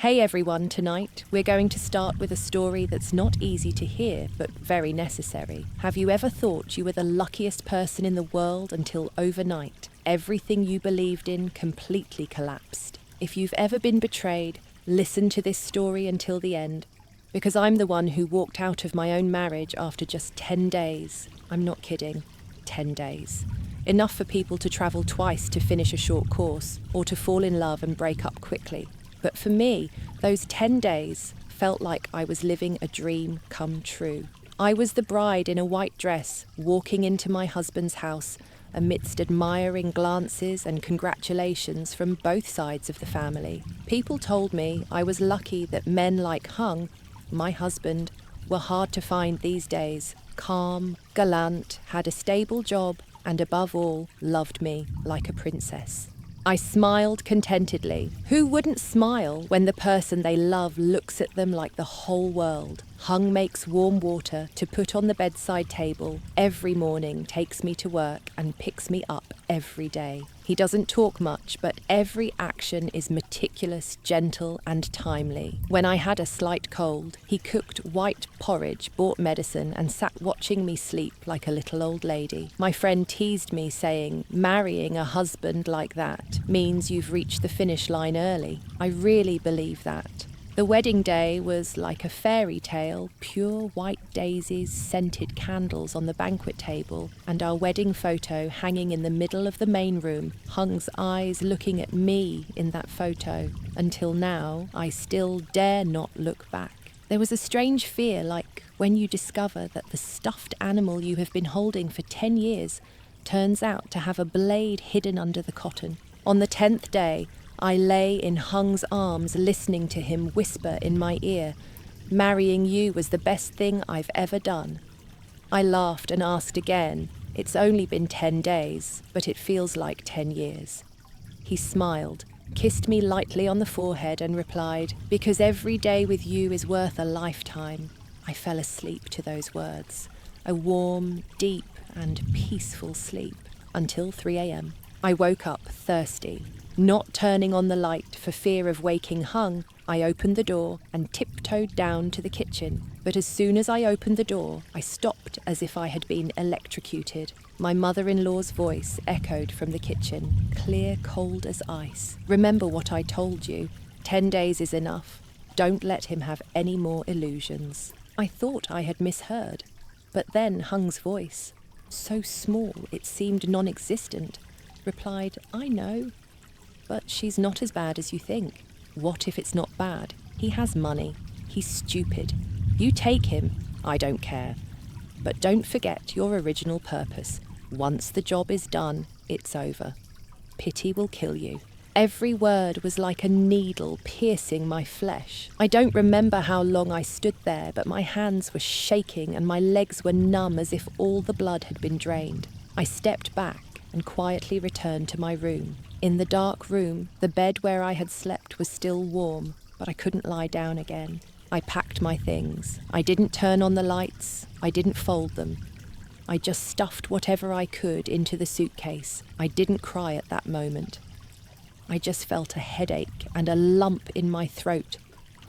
Hey everyone, tonight we're going to start with a story that's not easy to hear, but very necessary. Have you ever thought you were the luckiest person in the world until overnight, everything you believed in completely collapsed? If you've ever been betrayed, listen to this story until the end, because I'm the one who walked out of my own marriage after just 10 days. I'm not kidding, 10 days. Enough for people to travel twice to finish a short course, or to fall in love and break up quickly. But for me, those 10 days felt like I was living a dream come true. I was the bride in a white dress, walking into my husband's house amidst admiring glances and congratulations from both sides of the family. People told me I was lucky that men like Hung, my husband, were hard to find these days. Calm, gallant, had a stable job, and above all, loved me like a princess. I smiled contentedly. Who wouldn't smile when the person they love looks at them like the whole world? Hung makes warm water to put on the bedside table every morning, takes me to work and picks me up every day. He doesn't talk much, but every action is meticulous, gentle and timely. When I had a slight cold, he cooked white porridge, bought medicine and sat watching me sleep like a little old lady. My friend teased me saying, marrying a husband like that means you've reached the finish line early. I really believe that. The wedding day was like a fairy tale, pure white daisies, scented candles on the banquet table, and our wedding photo hanging in the middle of the main room, Hung's eyes looking at me in that photo. Until now, I still dare not look back. There was a strange fear, like when you discover that the stuffed animal you have been holding for 10 years turns out to have a blade hidden under the cotton. On the 10th day, I lay in Hung's arms listening to him whisper in my ear, "Marrying you was the best thing I've ever done." I laughed and asked again, "It's only been 10 days, but it feels like 10 years." He smiled, kissed me lightly on the forehead and replied, "Because every day with you is worth a lifetime." I fell asleep to those words, a warm, deep and peaceful sleep, until 3 a.m. I woke up thirsty. Not turning on the light for fear of waking Hung, I opened the door and tiptoed down to the kitchen. But as soon as I opened the door, I stopped as if I had been electrocuted. My mother-in-law's voice echoed from the kitchen, clear, cold as ice. "Remember what I told you. 10 days is enough. Don't let him have any more illusions." I thought I had misheard. But then Hung's voice, so small it seemed non-existent, replied, "I know. But she's not as bad as you think." "What if it's not bad? He has money. He's stupid. You take him. I don't care. But don't forget your original purpose. Once the job is done, it's over. Pity will kill you." Every word was like a needle piercing my flesh. I don't remember how long I stood there, but my hands were shaking and my legs were numb as if all the blood had been drained. I stepped back and quietly returned to my room. In the dark room, the bed where I had slept was still warm, but I couldn't lie down again. I packed my things. I didn't turn on the lights. I didn't fold them. I just stuffed whatever I could into the suitcase. I didn't cry at that moment. I just felt a headache and a lump in my throat,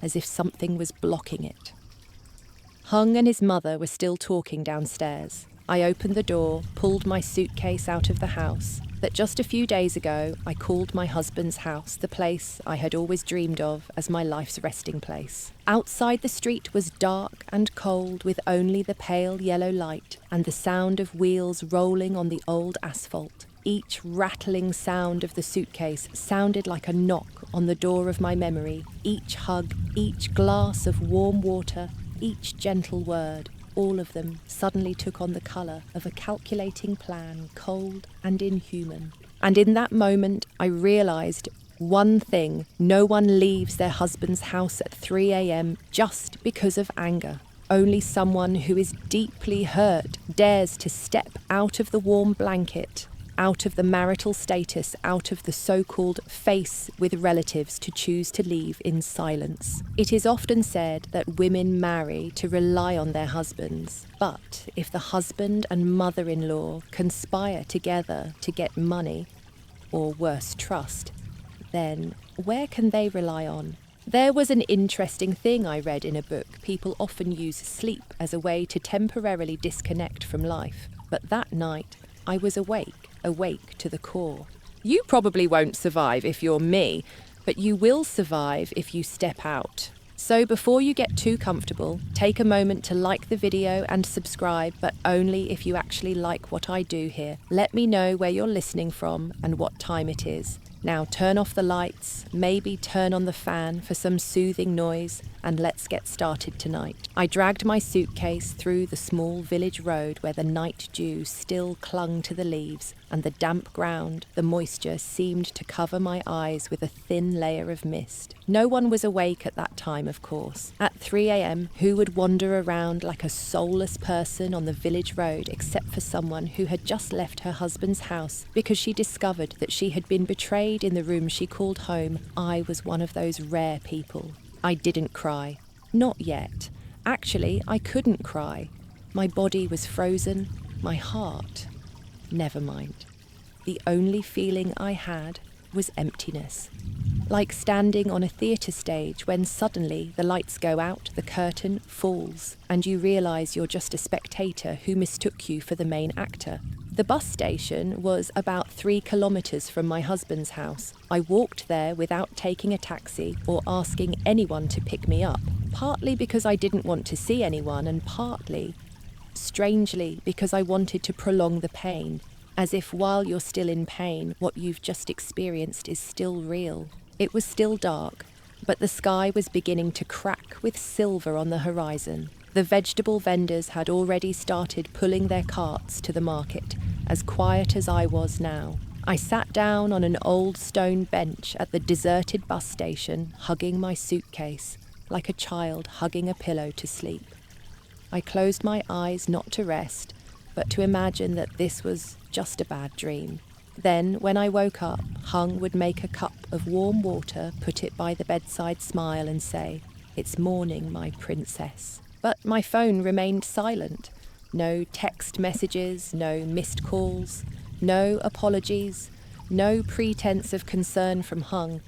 as if something was blocking it. Hung and his mother were still talking downstairs. I opened the door, pulled my suitcase out of the house, that just a few days ago I called my husband's house, the place I had always dreamed of as my life's resting place. Outside the street was dark and cold, with only the pale yellow light and the sound of wheels rolling on the old asphalt. Each rattling sound of the suitcase sounded like a knock on the door of my memory. Each hug, each glass of warm water, each gentle word, all of them suddenly took on the colour of a calculating plan, cold and inhuman. And in that moment, I realised one thing: no one leaves their husband's house at 3 a.m. just because of anger. Only someone who is deeply hurt dares to step out of the warm blanket, out of the marital status, out of the so-called face with relatives, to choose to leave in silence. It is often said that women marry to rely on their husbands, but if the husband and mother-in-law conspire together to get money, or worse, trust, then where can they rely on? There was an interesting thing I read in a book. People often use sleep as a way to temporarily disconnect from life. But that night, I was awake to the core. You probably won't survive if you're me, but you will survive if you step out. So before you get too comfortable, take a moment to like the video and subscribe, but only if you actually like what I do here. Let me know where you're listening from and what time it is. Now turn off the lights, maybe turn on the fan for some soothing noise, and let's get started tonight. I dragged my suitcase through the small village road where the night dew still clung to the leaves, and the damp ground, the moisture seemed to cover my eyes with a thin layer of mist. No one was awake at that time, of course. At 3 a.m, who would wander around like a soulless person on the village road except for someone who had just left her husband's house because she discovered that she had been betrayed in the room she called home? I was one of those rare people. I didn't cry. Not yet. Actually, I couldn't cry. My body was frozen. My heart. Never mind. The only feeling I had was emptiness. Like standing on a theatre stage when suddenly the lights go out, the curtain falls, and you realise you're just a spectator who mistook you for the main actor. The bus station was about 3 kilometres from my husband's house. I walked there without taking a taxi or asking anyone to pick me up, partly because I didn't want to see anyone and partly, strangely, because I wanted to prolong the pain, as if while you're still in pain, what you've just experienced is still real. It was still dark, but the sky was beginning to crack with silver on the horizon. The vegetable vendors had already started pulling their carts to the market, as quiet as I was now. I sat down on an old stone bench at the deserted bus station, hugging my suitcase, like a child hugging a pillow to sleep. I closed my eyes not to rest, but to imagine that this was just a bad dream. Then, when I woke up, Hung would make a cup of warm water, put it by the bedside smile and say, "It's morning, my princess." But my phone remained silent. No text messages, no missed calls, no apologies, no pretense of concern from Hung,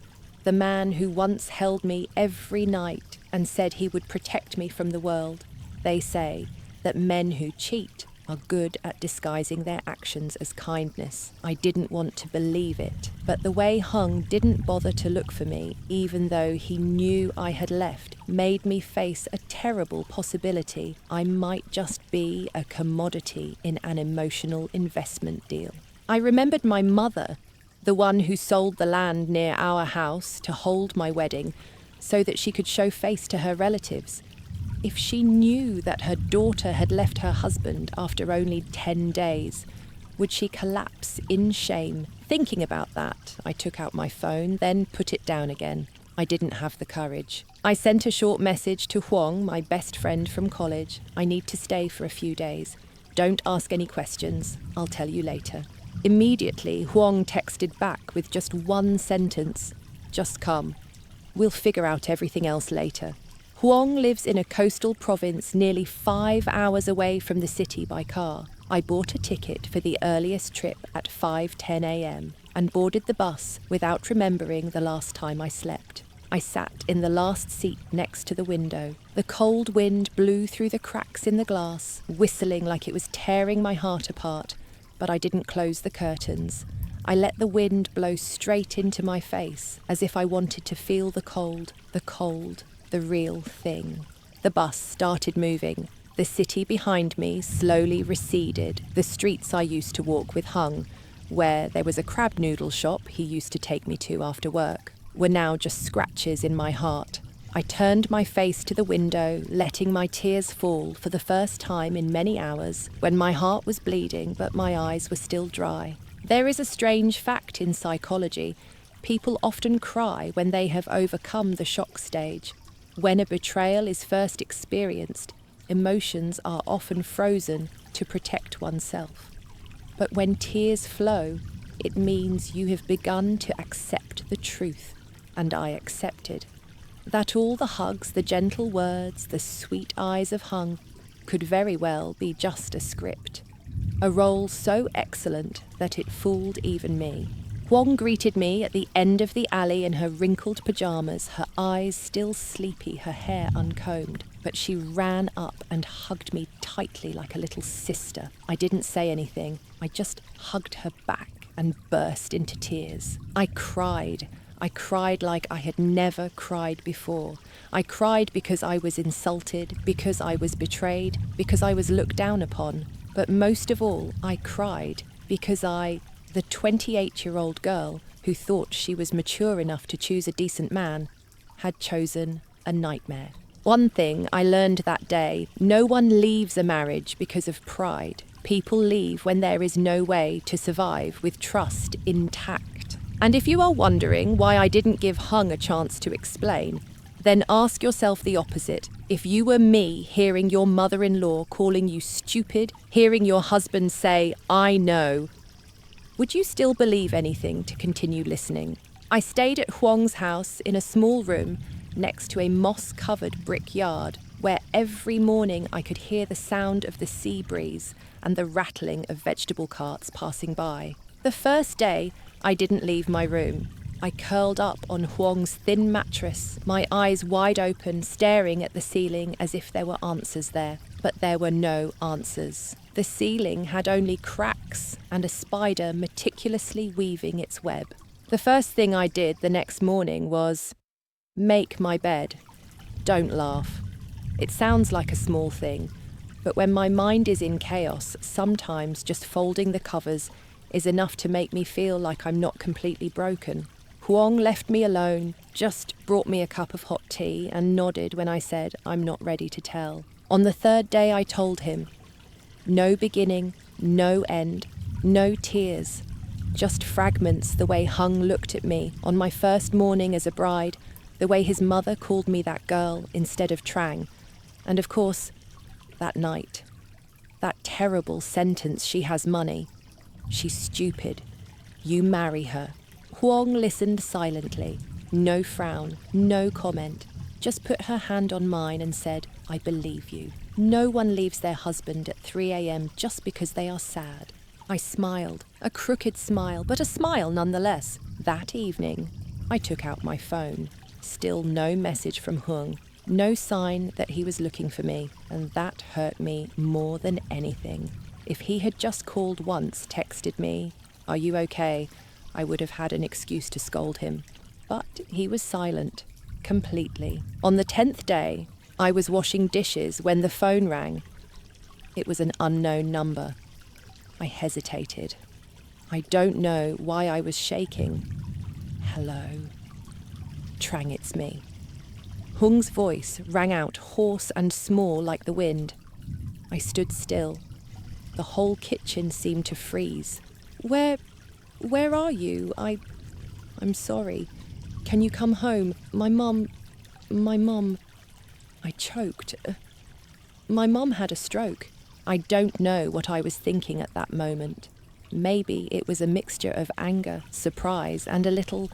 the man who once held me every night and said he would protect me from the world. They say that men who cheat are good at disguising their actions as kindness. I didn't want to believe it, but the way Hung didn't bother to look for me, even though he knew I had left, made me face a terrible possibility. I might just be a commodity in an emotional investment deal. I remembered my mother, the one who sold the land near our house to hold my wedding so that she could show face to her relatives. If she knew that her daughter had left her husband after only 10 days, would she collapse in shame? Thinking about that, I took out my phone, then put it down again. I didn't have the courage. I sent a short message to Huang, my best friend from college. I need to stay for a few days. Don't ask any questions. I'll tell you later. Immediately, Huang texted back with just one sentence. Just come. We'll figure out everything else later. Huang lives in a coastal province nearly 5 hours away from the city by car. I bought a ticket for the earliest trip at 5:10 a.m. and boarded the bus without remembering the last time I slept. I sat in the last seat next to the window. The cold wind blew through the cracks in the glass, whistling like it was tearing my heart apart, but I didn't close the curtains. I let the wind blow straight into my face, as if I wanted to feel the cold, the real thing. The bus started moving. The city behind me slowly receded. The streets I used to walk with Hung, where there was a crab noodle shop he used to take me to after work, were now just scratches in my heart. I turned my face to the window, letting my tears fall for the first time in many hours, when my heart was bleeding but my eyes were still dry. There is a strange fact in psychology. People often cry when they have overcome the shock stage. When a betrayal is first experienced, emotions are often frozen to protect oneself. But when tears flow, it means you have begun to accept the truth, and I accepted. That all the hugs, the gentle words, the sweet eyes of Hung could very well be just a script. A role so excellent that it fooled even me. Huang greeted me at the end of the alley in her wrinkled pajamas, her eyes still sleepy, her hair uncombed. But she ran up and hugged me tightly like a little sister. I didn't say anything. I just hugged her back and burst into tears. I cried. I cried like I had never cried before. I cried because I was insulted, because I was betrayed, because I was looked down upon. But most of all, I cried because the 28-year-old girl who thought she was mature enough to choose a decent man, had chosen a nightmare. One thing I learned that day: no one leaves a marriage because of pride. People leave when there is no way to survive with trust intact. And if you are wondering why I didn't give Hung a chance to explain, then ask yourself the opposite. If you were me, hearing your mother-in-law calling you stupid, hearing your husband say, "I know," would you still believe anything to continue listening? I stayed at Huang's house in a small room next to a moss-covered brick yard, where every morning I could hear the sound of the sea breeze and the rattling of vegetable carts passing by. The first day, I didn't leave my room. I curled up on Huang's thin mattress, my eyes wide open, staring at the ceiling as if there were answers there. But there were no answers. The ceiling had only cracks and a spider meticulously weaving its web. The first thing I did the next morning was make my bed. Don't laugh. It sounds like a small thing, but when my mind is in chaos, sometimes just folding the covers is enough to make me feel like I'm not completely broken. Huang left me alone, just brought me a cup of hot tea and nodded when I said I'm not ready to tell. On the third day I told him. No beginning, no end, no tears, just fragments the way Hung looked at me on my first morning as a bride, the way his mother called me that girl instead of Trang, and of course, that night. That terrible sentence, "She has money. She's stupid. You marry her." Huang listened silently, no frown, no comment, just put her hand on mine and said, "I believe you. No one leaves their husband at 3 a.m. just because they are sad." I smiled, a crooked smile, but a smile nonetheless. That evening, I took out my phone. Still no message from Hung, no sign that he was looking for me, and that hurt me more than anything. If he had just called once, texted me, "Are you okay?" I would have had an excuse to scold him. But he was silent, completely. On the 10th day, I was washing dishes when the phone rang. It was an unknown number. I hesitated. I don't know why I was shaking. "Hello." "Trang, it's me." Hung's voice rang out hoarse and small like the wind. I stood still. The whole kitchen seemed to freeze. Where are you? I'm sorry. Can you come home? My mum. I choked. My mum had a stroke. I don't know what I was thinking at that moment. Maybe it was a mixture of anger, surprise, and a little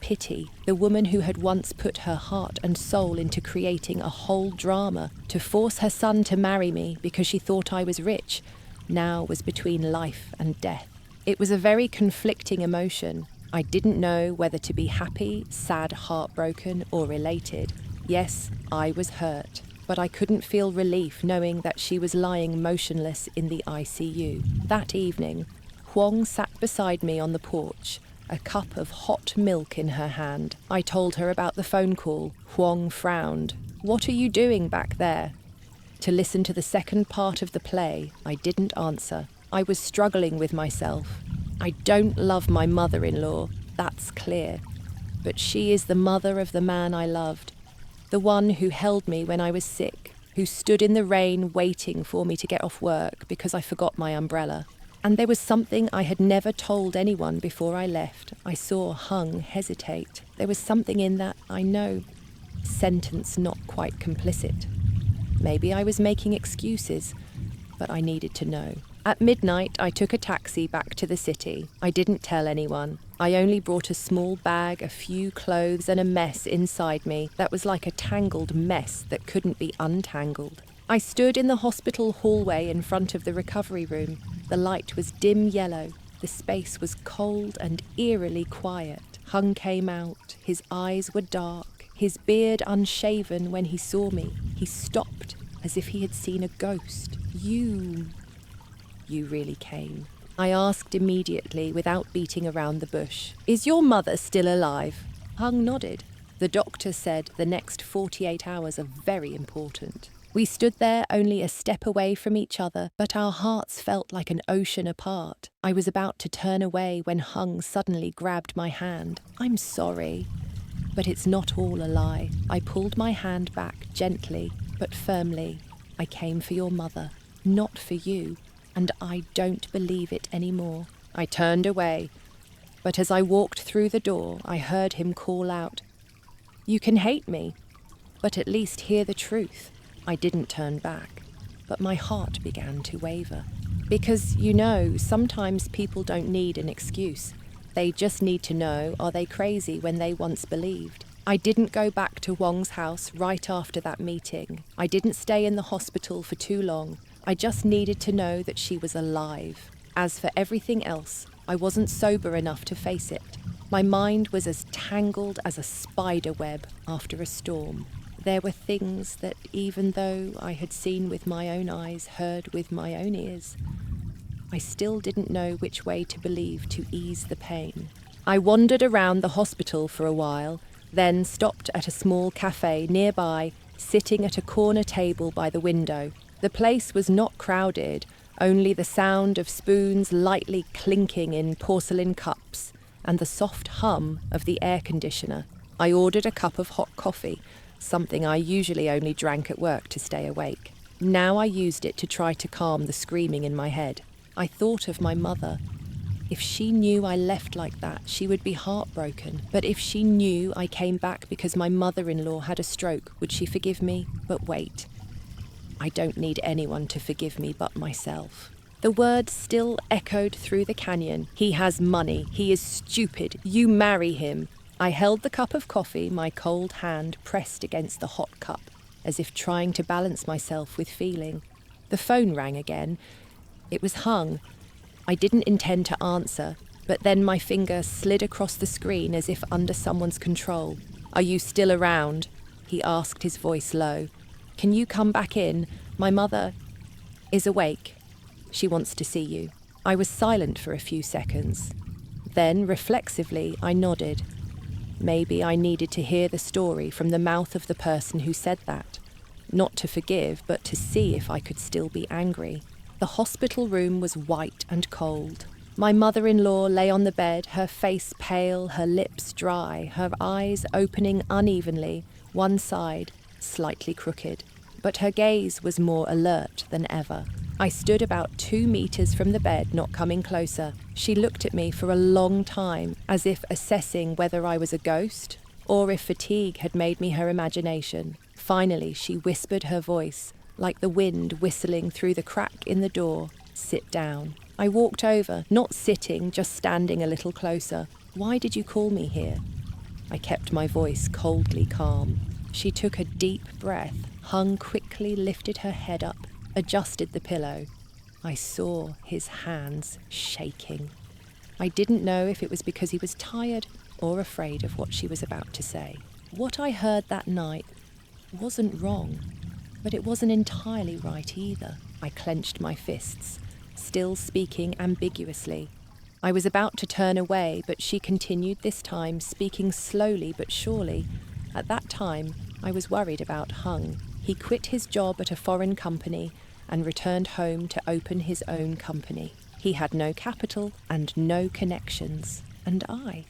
pity. The woman who had once put her heart and soul into creating a whole drama to force her son to marry me because she thought I was rich, now was between life and death. It was a very conflicting emotion. I didn't know whether to be happy, sad, heartbroken, or elated. Yes, I was hurt, but I couldn't feel relief knowing that she was lying motionless in the ICU. That evening, Huang sat beside me on the porch, a cup of hot milk in her hand. I told her about the phone call. Huang frowned. "What are you doing back there?" To listen to the second part of the play, I didn't answer. I was struggling with myself. I don't love my mother-in-law, that's clear. But she is the mother of the man I loved. The one who held me when I was sick, who stood in the rain waiting for me to get off work because I forgot my umbrella. And there was something I had never told anyone before I left. I saw Hung hesitate. There was something in that, I know, sentence not quite complicit. Maybe I was making excuses, but I needed to know. At midnight, I took a taxi back to the city. I didn't tell anyone. I only brought a small bag, a few clothes, and a mess inside me that was like a tangled mess that couldn't be untangled. I stood in the hospital hallway in front of the recovery room. The light was dim yellow. The The space was cold and eerily quiet. Hung came out. His eyes were dark, his beard unshaven. When he saw me, he stopped as if he had seen a ghost. You really came. I asked immediately, without beating around the bush. Is your mother still alive? Hung nodded. The doctor said the next 48 hours are very important. We stood there only a step away from each other, but our hearts felt like an ocean apart. I was about to turn away when Hung suddenly grabbed my hand. I'm sorry, but it's not all a lie. I pulled my hand back gently, but firmly. I came for your mother, not for you, and I don't believe it anymore. I turned away, but as I walked through the door, I heard him call out, "You can hate me, but at least hear the truth." I didn't turn back, but my heart began to waver. Because, sometimes people don't need an excuse. They just need to know, are they crazy when they once believed? I didn't go back to Wong's house right after that meeting. I didn't stay in the hospital for too long. I just needed to know that she was alive. As for everything else, I wasn't sober enough to face it. My mind was as tangled as a spider web after a storm. There were things that, even though I had seen with my own eyes, heard with my own ears, I still didn't know which way to believe to ease the pain. I wandered around the hospital for a while, then stopped at a small cafe nearby, sitting at a corner table by the window. The place was not crowded, only the sound of spoons lightly clinking in porcelain cups and the soft hum of the air conditioner. I ordered a cup of hot coffee, something I usually only drank at work to stay awake. Now I used it to try to calm the screaming in my head. I thought of my mother. If she knew I left like that, she would be heartbroken. But if she knew I came back because my mother-in-law had a stroke, would she forgive me? But wait. I don't need anyone to forgive me but myself. The words still echoed through the canyon. He has money. He is stupid. You marry him. I held the cup of coffee, my cold hand pressed against the hot cup, as if trying to balance myself with feeling. The phone rang again. It was Hung. I didn't intend to answer, but then my finger slid across the screen as if under someone's control. Are you still around? He asked, his voice low. Can you come back in? My mother is awake. She wants to see you. I was silent for a few seconds. Then, reflexively, I nodded. Maybe I needed to hear the story from the mouth of the person who said that. Not to forgive, but to see if I could still be angry. The hospital room was white and cold. My mother-in-law lay on the bed, her face pale, her lips dry, her eyes opening unevenly, one side slightly crooked. But her gaze was more alert than ever. I stood about 2 meters from the bed, not coming closer. She looked at me for a long time, as if assessing whether I was a ghost, or if fatigue had made me her imagination. Finally, she whispered her voice, like the wind whistling through the crack in the door. Sit down. I walked over, not sitting, just standing a little closer. Why did you call me here? I kept my voice coldly calm. She took a deep breath. Hung quickly lifted her head up, adjusted the pillow. I saw his hands shaking. I didn't know if it was because he was tired or afraid of what she was about to say. What I heard that night wasn't wrong, but it wasn't entirely right either. I clenched my fists, still speaking ambiguously. I was about to turn away, but she continued this time, speaking slowly but surely. At that time, I was worried about Hung. He quit his job at a foreign company and returned home to open his own company. He had no capital and no connections. And I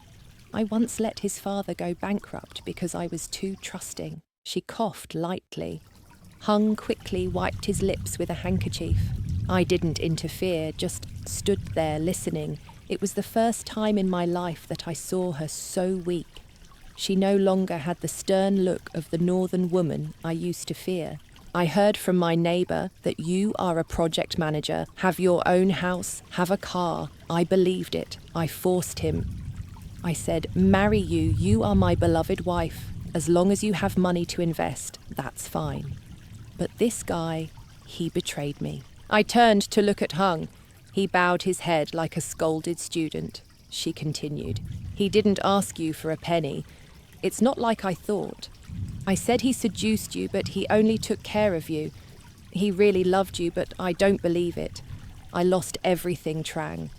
once let his father go bankrupt because I was too trusting. She coughed lightly. Hung quickly wiped his lips with a handkerchief. I didn't interfere, just stood there listening. It was the first time in my life that I saw her so weak. She no longer had the stern look of the northern woman I used to fear. I heard from my neighbour that you are a project manager, have your own house, have a car. I believed it. I forced him. I said, marry you, you are my beloved wife. As long as you have money to invest, that's fine. But this guy, he betrayed me. I turned to look at Hung. He bowed his head like a scolded student. She continued. He didn't ask you for a penny. It's not like I thought. I said he seduced you, but he only took care of you. He really loved you, but I don't believe it. I lost everything, Trang.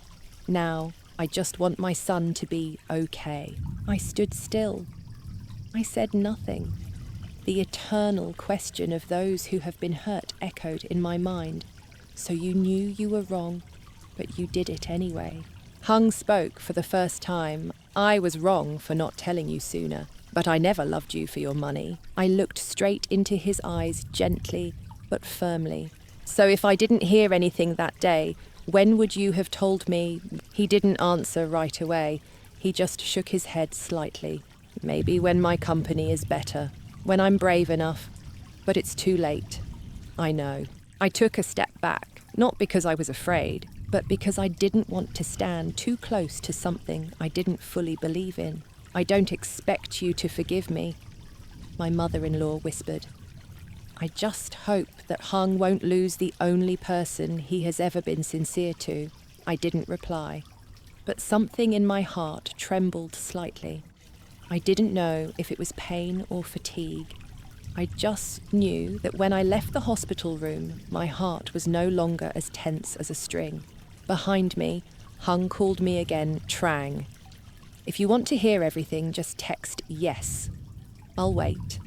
Now, I just want my son to be okay. I stood still. I said nothing. The eternal question of those who have been hurt echoed in my mind. So you knew you were wrong, but you did it anyway. Hung spoke for the first time. I was wrong for not telling you sooner, but I never loved you for your money. I looked straight into his eyes gently but firmly. So if I didn't hear anything that day, when would you have told me? He didn't answer right away. He just shook his head slightly. Maybe when my company is better, when I'm brave enough. But it's too late. I know. I took a step back, not because I was afraid, but because I didn't want to stand too close to something I didn't fully believe in. I don't expect you to forgive me, my mother-in-law whispered. I just hope that Hung won't lose the only person he has ever been sincere to. I didn't reply, but something in my heart trembled slightly. I didn't know if it was pain or fatigue. I just knew that when I left the hospital room, my heart was no longer as tense as a string. Behind me, Hung called me again Trang. If you want to hear everything, just text yes. I'll wait.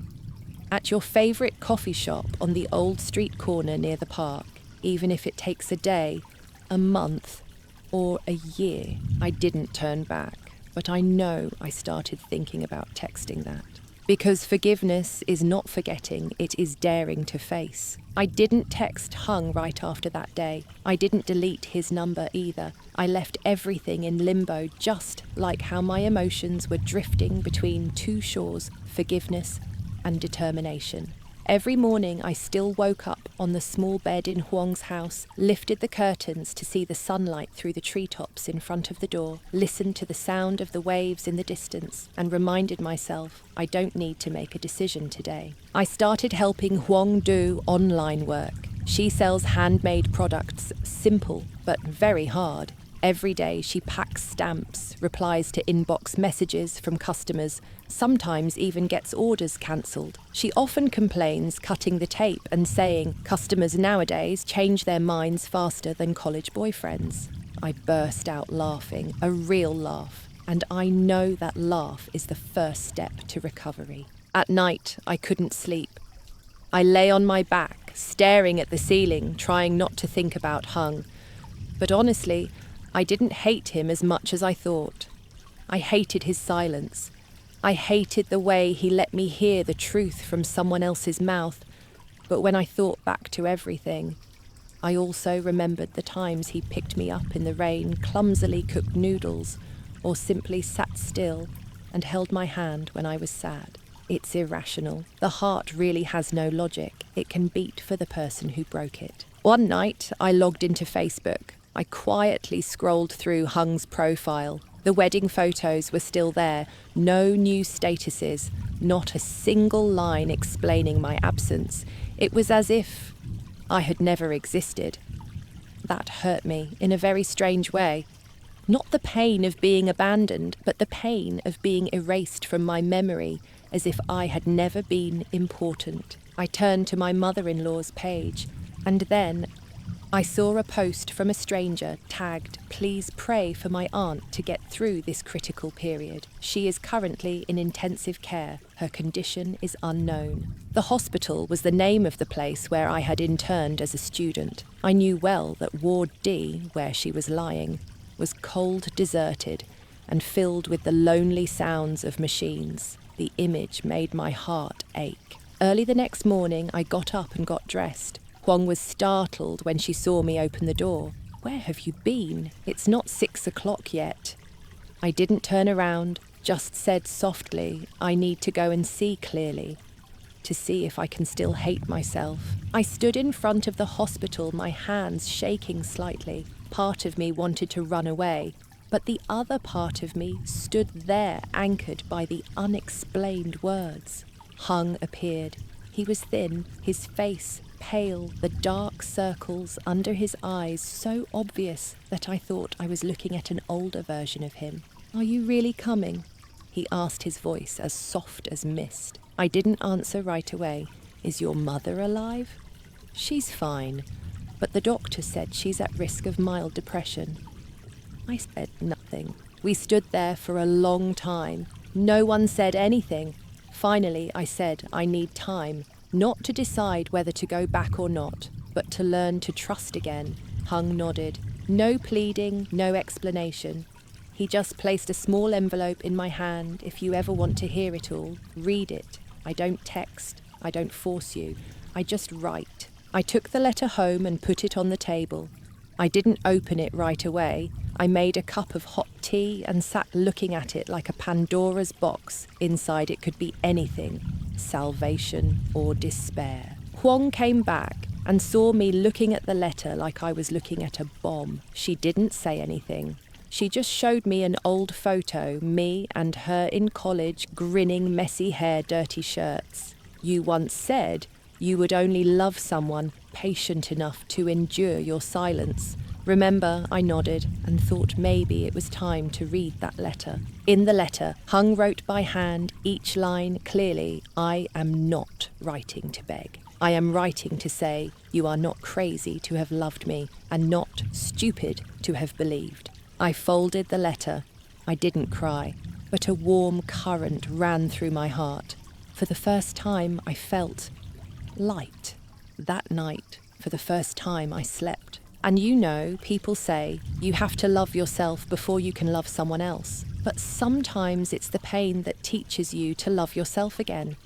At your favourite coffee shop on the old street corner near the park, even if it takes a day, a month, or a year. I didn't turn back, but I know I started thinking about texting that. Because forgiveness is not forgetting, it is daring to face. I didn't text Hung right after that day. I didn't delete his number either. I left everything in limbo, just like how my emotions were drifting between two shores, forgiveness and determination. Every morning I still woke up on the small bed in Huang's house, lifted the curtains to see the sunlight through the treetops in front of the door, listened to the sound of the waves in the distance, and reminded myself I don't need to make a decision today. I started helping Huang do online work. She sells handmade products, simple but very hard. Every day she packs stamps, replies to inbox messages from customers, sometimes even gets orders cancelled. She often complains cutting the tape and saying customers nowadays change their minds faster than college boyfriends. I burst out laughing, a real laugh, and I know that laugh is the first step to recovery. At night, I couldn't sleep. I lay on my back, staring at the ceiling, trying not to think about Hung. But honestly, I didn't hate him as much as I thought. I hated his silence. I hated the way he let me hear the truth from someone else's mouth. But when I thought back to everything, I also remembered the times he picked me up in the rain, clumsily cooked noodles, or simply sat still and held my hand when I was sad. It's irrational. The heart really has no logic. It can beat for the person who broke it. One night, I logged into Facebook. I quietly scrolled through Hung's profile. The wedding photos were still there, no new statuses, not a single line explaining my absence. It was as if I had never existed. That hurt me in a very strange way. Not the pain of being abandoned, but the pain of being erased from my memory, as if I had never been important. I turned to my mother-in-law's page, and then I saw a post from a stranger tagged, "Please pray for my aunt to get through this critical period. She is currently in intensive care. Her condition is unknown." The hospital was the name of the place where I had interned as a student. I knew well that Ward D, where she was lying, was cold, deserted, and filled with the lonely sounds of machines. The image made my heart ache. Early the next morning, I got up and got dressed. Huang was startled when she saw me open the door. "Where have you been? It's not 6 o'clock yet." I didn't turn around, just said softly, "I need to go and see clearly, to see if I can still hate myself." I stood in front of the hospital, my hands shaking slightly. Part of me wanted to run away, but the other part of me stood there, anchored by the unexplained words. Hung appeared. He was thin, his face pale, the dark circles under his eyes so obvious that I thought I was looking at an older version of him. "Are you really coming?" he asked, his voice as soft as mist. I didn't answer right away. "Is your mother alive?" "She's fine, but the doctor said she's at risk of mild depression." I said nothing. We stood there for a long time. No one said anything. Finally, I said I need time, not to decide whether to go back or not, but to learn to trust again. Hung nodded. No pleading, no explanation. He just placed a small envelope in my hand. "If you ever want to hear it all, read it. I don't text. I don't force you. I just write." I took the letter home and put it on the table. I didn't open it right away. I made a cup of hot tea and sat looking at it like a Pandora's box. Inside it could be anything, salvation or despair. Huang came back and saw me looking at the letter like I was looking at a bomb. She didn't say anything. She just showed me an old photo, me and her in college, grinning, messy hair, dirty shirts. "You once said you would only love someone patient enough to endure your silence." Remember, I nodded and thought maybe it was time to read that letter. In the letter, Hung wrote by hand, each line clearly, "I am not writing to beg. I am writing to say you are not crazy to have loved me and not stupid to have believed." I folded the letter. I didn't cry, but a warm current ran through my heart. For the first time, I felt light. That night, for the first time, I slept. And you know, people say you have to love yourself before you can love someone else. But sometimes it's the pain that teaches you to love yourself again,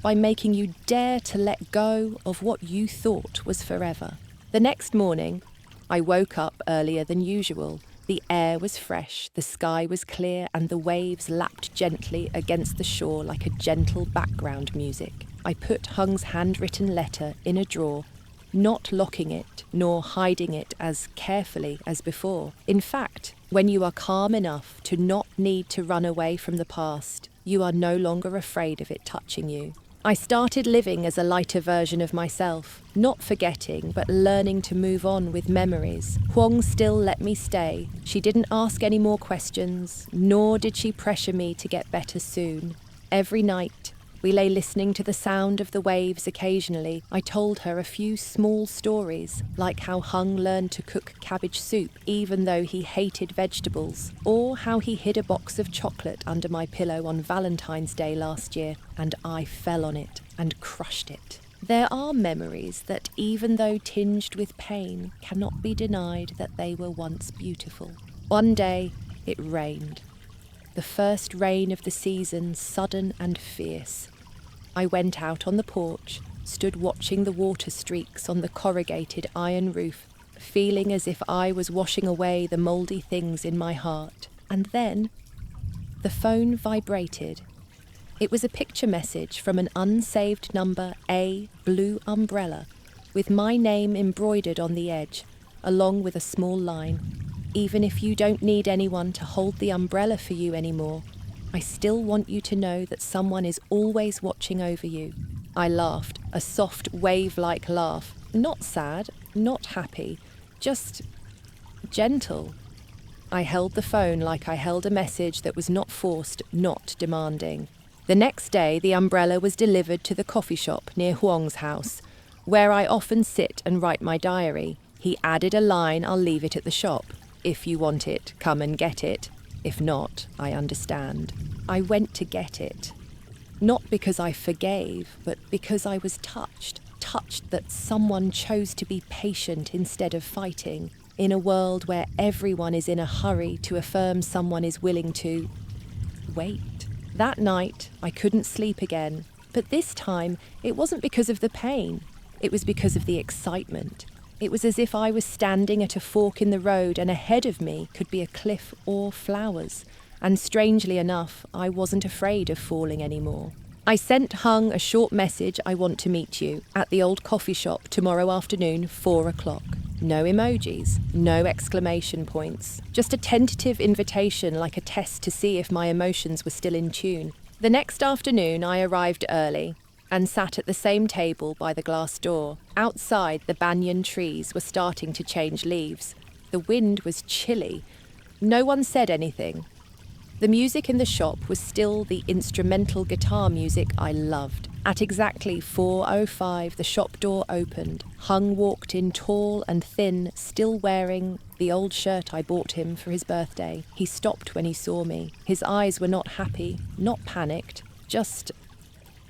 by making you dare to let go of what you thought was forever. The next morning, I woke up earlier than usual. The air was fresh, the sky was clear, and the waves lapped gently against the shore like a gentle background music. I put Hung's handwritten letter in a drawer, not locking it nor hiding it as carefully as before. In fact, when you are calm enough to not need to run away from the past, you are no longer afraid of it touching you. I started living as a lighter version of myself, not forgetting, but learning to move on with memories. Huang still let me stay. She didn't ask any more questions, nor did she pressure me to get better soon. Every night, we lay listening to the sound of the waves occasionally. I told her a few small stories, like how Hung learned to cook cabbage soup even though he hated vegetables, or how he hid a box of chocolate under my pillow on Valentine's Day last year, and I fell on it and crushed it. There are memories that, even though tinged with pain, cannot be denied that they were once beautiful. One day, it rained. The first rain of the season, sudden and fierce. I went out on the porch, stood watching the water streaks on the corrugated iron roof, feeling as if I was washing away the mouldy things in my heart. And then, the phone vibrated. It was a picture message from an unsaved number, A blue umbrella, with my name embroidered on the edge, along with a small line. "Even if you don't need anyone to hold the umbrella for you anymore, I still want you to know that someone is always watching over you." I laughed, a soft wave-like laugh. Not sad, not happy, just gentle. I held the phone like I held a message that was not forced, not demanding. The next day, the umbrella was delivered to the coffee shop near Huang's house, where I often sit and write my diary. He added a line, "I'll leave it at the shop. If you want it, come and get it. If not, I understand." I went to get it. Not because I forgave, but because I was touched that someone chose to be patient instead of fighting, in a world where everyone is in a hurry to affirm someone is willing to wait. That night, I couldn't sleep again, but this time it wasn't because of the pain. It was because of the excitement. It was as if I was standing at a fork in the road and ahead of me could be a cliff or flowers. And strangely enough, I wasn't afraid of falling anymore. I sent Hung a short message, "I want to meet you, at the old coffee shop tomorrow afternoon, 4 o'clock. No emojis, no exclamation points. Just a tentative invitation, like a test to see if my emotions were still in tune. The next afternoon, I arrived early. and sat at the same table by the glass door. Outside, the banyan trees were starting to change leaves. The wind was chilly. No one said anything. The music in the shop was still the instrumental guitar music I loved. At exactly 4:05, the shop door opened. Hung walked in tall and thin, still wearing the old shirt I bought him for his birthday. He stopped when he saw me. His eyes were not happy, not panicked, just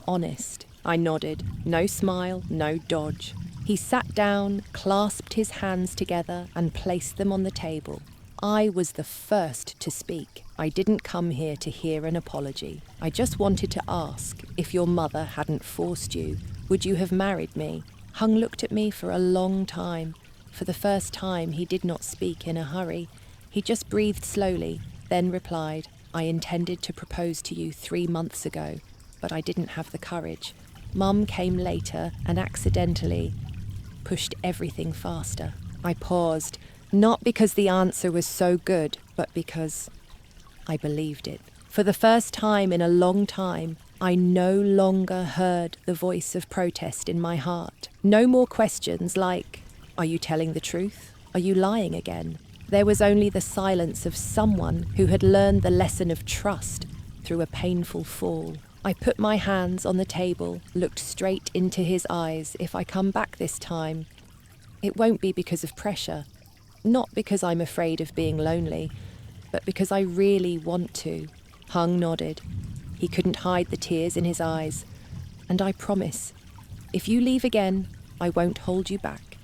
honest. I nodded. No smile, no dodge. He sat down, clasped his hands together, and placed them on the table. I was the first to speak. I didn't come here to hear an apology. I just wanted to ask, if your mother hadn't forced you, would you have married me? Hung looked at me for a long time. For the first time, he did not speak in a hurry. He just breathed slowly, then replied, I intended to propose to you 3 months ago, but I didn't have the courage. Mum came later and accidentally pushed everything faster. I paused, not because the answer was so good, but because I believed it. For the first time in a long time, I no longer heard the voice of protest in my heart. No more questions like, are you telling the truth? Are you lying again? There was only the silence of someone who had learned the lesson of trust through a painful fall. I put my hands on the table, looked straight into his eyes. If I come back this time, it won't be because of pressure. Not because I'm afraid of being lonely, but because I really want to. Hung nodded. He couldn't hide the tears in his eyes. And I promise, if you leave again, I won't hold you back.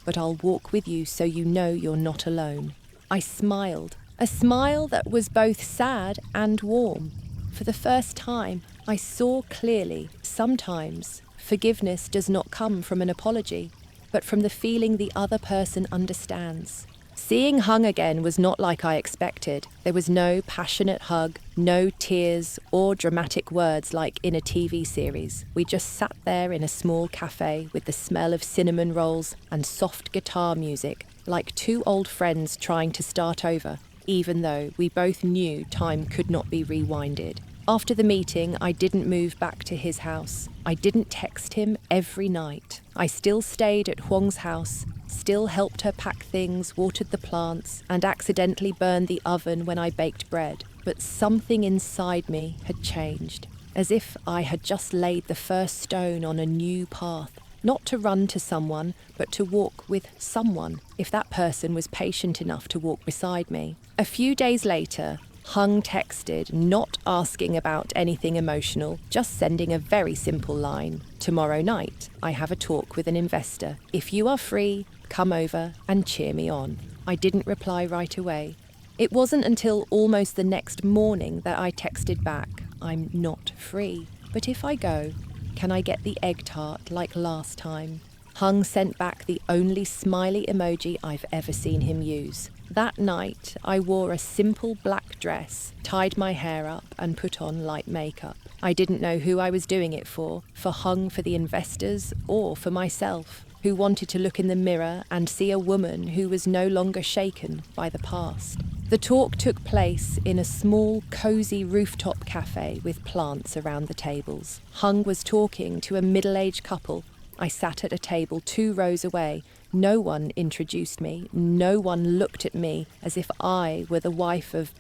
But I'll walk with you so you know you're not alone. I smiled, a smile that was both sad and warm. For the first time, I saw clearly, sometimes, forgiveness does not come from an apology, but from the feeling the other person understands. Seeing Hung again was not like I expected. There was no passionate hug, no tears or dramatic words like in a TV series. We just sat there in a small cafe with the smell of cinnamon rolls and soft guitar music, like two old friends trying to start over, even though we both knew time could not be rewinded. After the meeting, I didn't move back to his house. I didn't text him every night. I still stayed at Huang's house, still helped her pack things, watered the plants, and accidentally burned the oven when I baked bread. But something inside me had changed, as if I had just laid the first stone on a new path. Not to run to someone, but to walk with someone, if that person was patient enough to walk beside me. A few days later, Hung texted, not asking about anything emotional, just sending a very simple line. Tomorrow night, I have a talk with an investor. If you are free, come over and cheer me on. I didn't reply right away. It wasn't until almost the next morning that I texted back, I'm not free. But if I go, can I get the egg tart like last time? Hung sent back the only smiley emoji I've ever seen him use. That night, I wore a simple black dress, tied my hair up and put on light makeup. I didn't know who I was doing it for Hung, for the investors, or for myself, who wanted to look in the mirror and see a woman who was no longer shaken by the past. The talk took place in a small, cosy rooftop cafe with plants around the tables. Hung was talking to a middle-aged couple. I sat at a table 2 rows away. No one introduced me. No one looked at me as if I were the wife of...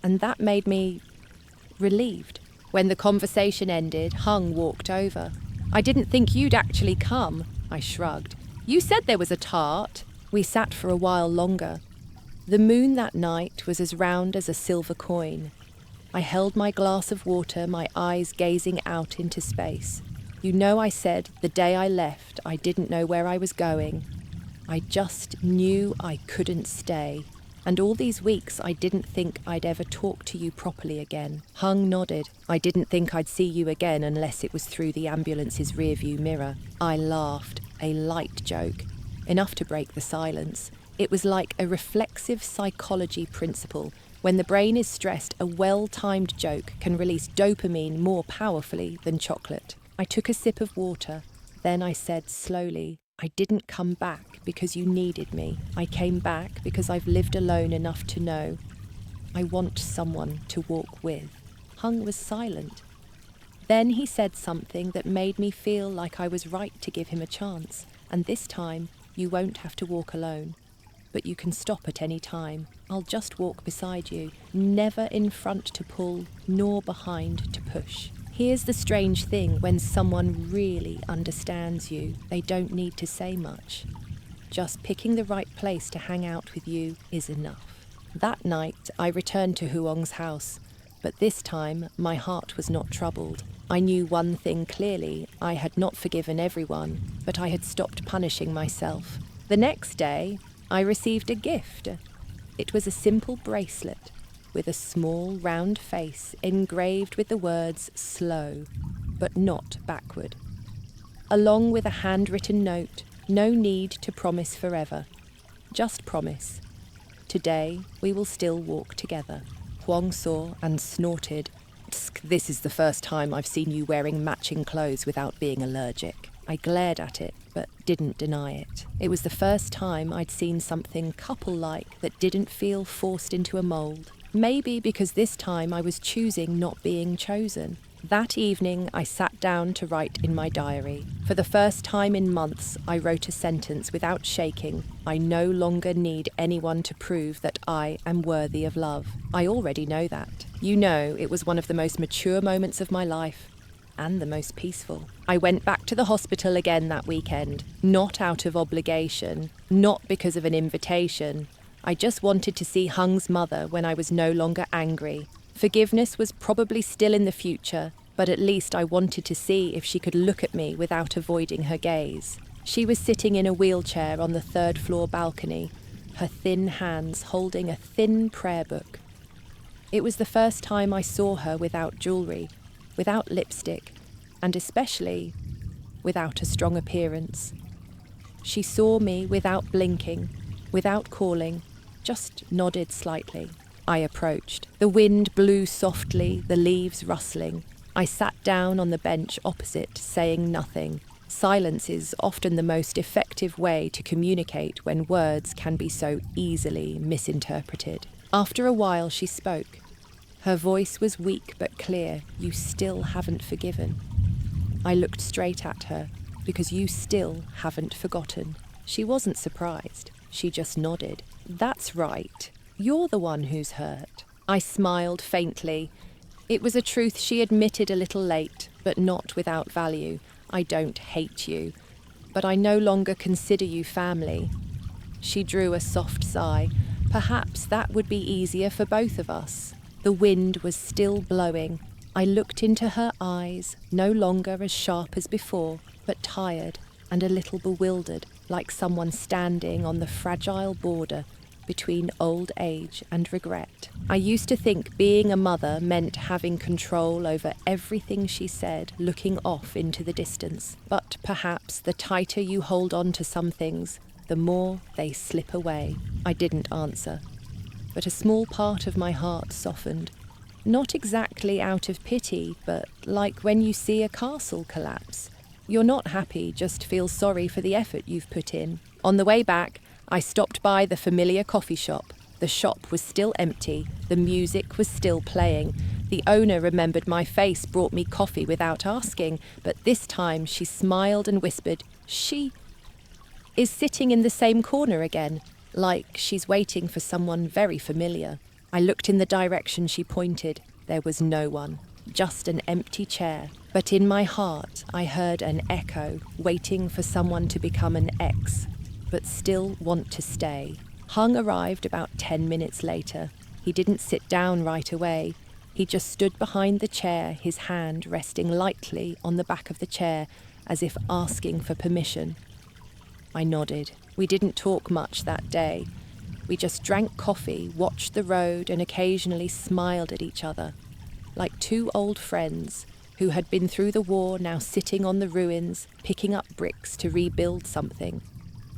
And that made me relieved. When the conversation ended, Hung walked over. I didn't think you'd actually come, I shrugged. You said there was a tart. We sat for a while longer. The moon that night was as round as a silver coin. I held my glass of water, my eyes gazing out into space. You know, I said the day I left, I didn't know where I was going. I just knew I couldn't stay. And all these weeks, I didn't think I'd ever talk to you properly again. Hung nodded. I didn't think I'd see you again unless it was through the ambulance's rearview mirror. I laughed, a light joke, enough to break the silence. It was like a reflexive psychology principle. When the brain is stressed, a well-timed joke can release dopamine more powerfully than chocolate. I took a sip of water. Then I said slowly, I didn't come back because you needed me. I came back because I've lived alone enough to know I want someone to walk with. Hung was silent. Then he said something that made me feel like I was right to give him a chance, and this time you won't have to walk alone. But you can stop at any time. I'll just walk beside you, never in front to pull, nor behind to push. Here's the strange thing: when someone really understands you, they don't need to say much. Just picking the right place to hang out with you is enough. That night, I returned to Huong's house, but this time my heart was not troubled. I knew one thing clearly: I had not forgiven everyone, but I had stopped punishing myself. The next day, I received a gift. It was a simple bracelet with a small round face engraved with the words "slow, but not backward," along with a handwritten note: no need to promise forever. Just promise. Today we will still walk together. Huang saw and snorted. This is the first time I've seen you wearing matching clothes without being allergic. I glared at it, but didn't deny it. It was the first time I'd seen something couple-like that didn't feel forced into a mould. Maybe because this time I was choosing not being chosen. That evening, I sat down to write in my diary. For the first time in months, I wrote a sentence without shaking. I no longer need anyone to prove that I am worthy of love. I already know that. You know, it was one of the most mature moments of my life, and the most peaceful. I went back to the hospital again that weekend, not out of obligation, not because of an invitation. I just wanted to see Hung's mother when I was no longer angry. Forgiveness was probably still in the future, but at least I wanted to see if she could look at me without avoiding her gaze. She was sitting in a wheelchair on the third-floor balcony, her thin hands holding a thin prayer book. It was the first time I saw her without jewellery, without lipstick, and especially without a strong appearance. She saw me without blinking, without calling, just nodded slightly. I approached. The wind blew softly, the leaves rustling. I sat down on the bench opposite, saying nothing. Silence is often the most effective way to communicate when words can be so easily misinterpreted. After a while, she spoke. Her voice was weak but clear. You still haven't forgiven. I looked straight at her, because you still haven't forgotten. She wasn't surprised. She just nodded. That's right. You're the one who's hurt. I smiled faintly. It was a truth she admitted a little late, but not without value. I don't hate you, but I no longer consider you family. She drew a soft sigh. Perhaps that would be easier for both of us. The wind was still blowing. I looked into her eyes, no longer as sharp as before, but tired and a little bewildered, like someone standing on the fragile border between old age and regret. I used to think being a mother meant having control over everything she said, looking off into the distance. But perhaps the tighter you hold on to some things, the more they slip away. I didn't answer, but a small part of my heart softened. Not exactly out of pity, but like when you see a castle collapse. You're not happy, just feel sorry for the effort you've put in. On the way back, I stopped by the familiar coffee shop. The shop was still empty. The music was still playing. The owner remembered my face, brought me coffee without asking, but this time she smiled and whispered, "She is sitting in the same corner again, like she's waiting for someone very familiar." I looked in the direction she pointed. There was no one, just an empty chair. But in my heart, I heard an echo, waiting for someone to become an ex, but still want to stay. Hung arrived about 10 minutes later. He didn't sit down right away. He just stood behind the chair, his hand resting lightly on the back of the chair, as if asking for permission. I nodded. We didn't talk much that day. We just drank coffee, watched the road, and occasionally smiled at each other, like two old friends who had been through the war, now sitting on the ruins, picking up bricks to rebuild something.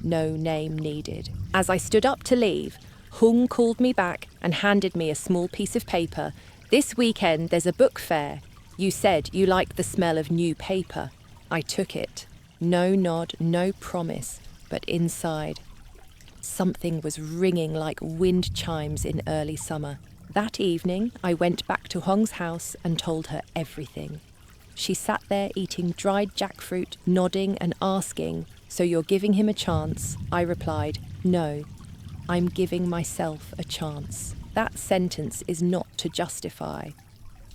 No name needed. As I stood up to leave, Hung called me back and handed me a small piece of paper. "This weekend there's a book fair. You said you like the smell of new paper." I took it. No nod, no promise, but inside, something was ringing like wind chimes in early summer. That evening, I went back to Hong's house and told her everything. She sat there eating dried jackfruit, nodding and asking, "So you're giving him a chance?" I replied, "No, I'm giving myself a chance." That sentence is not to justify,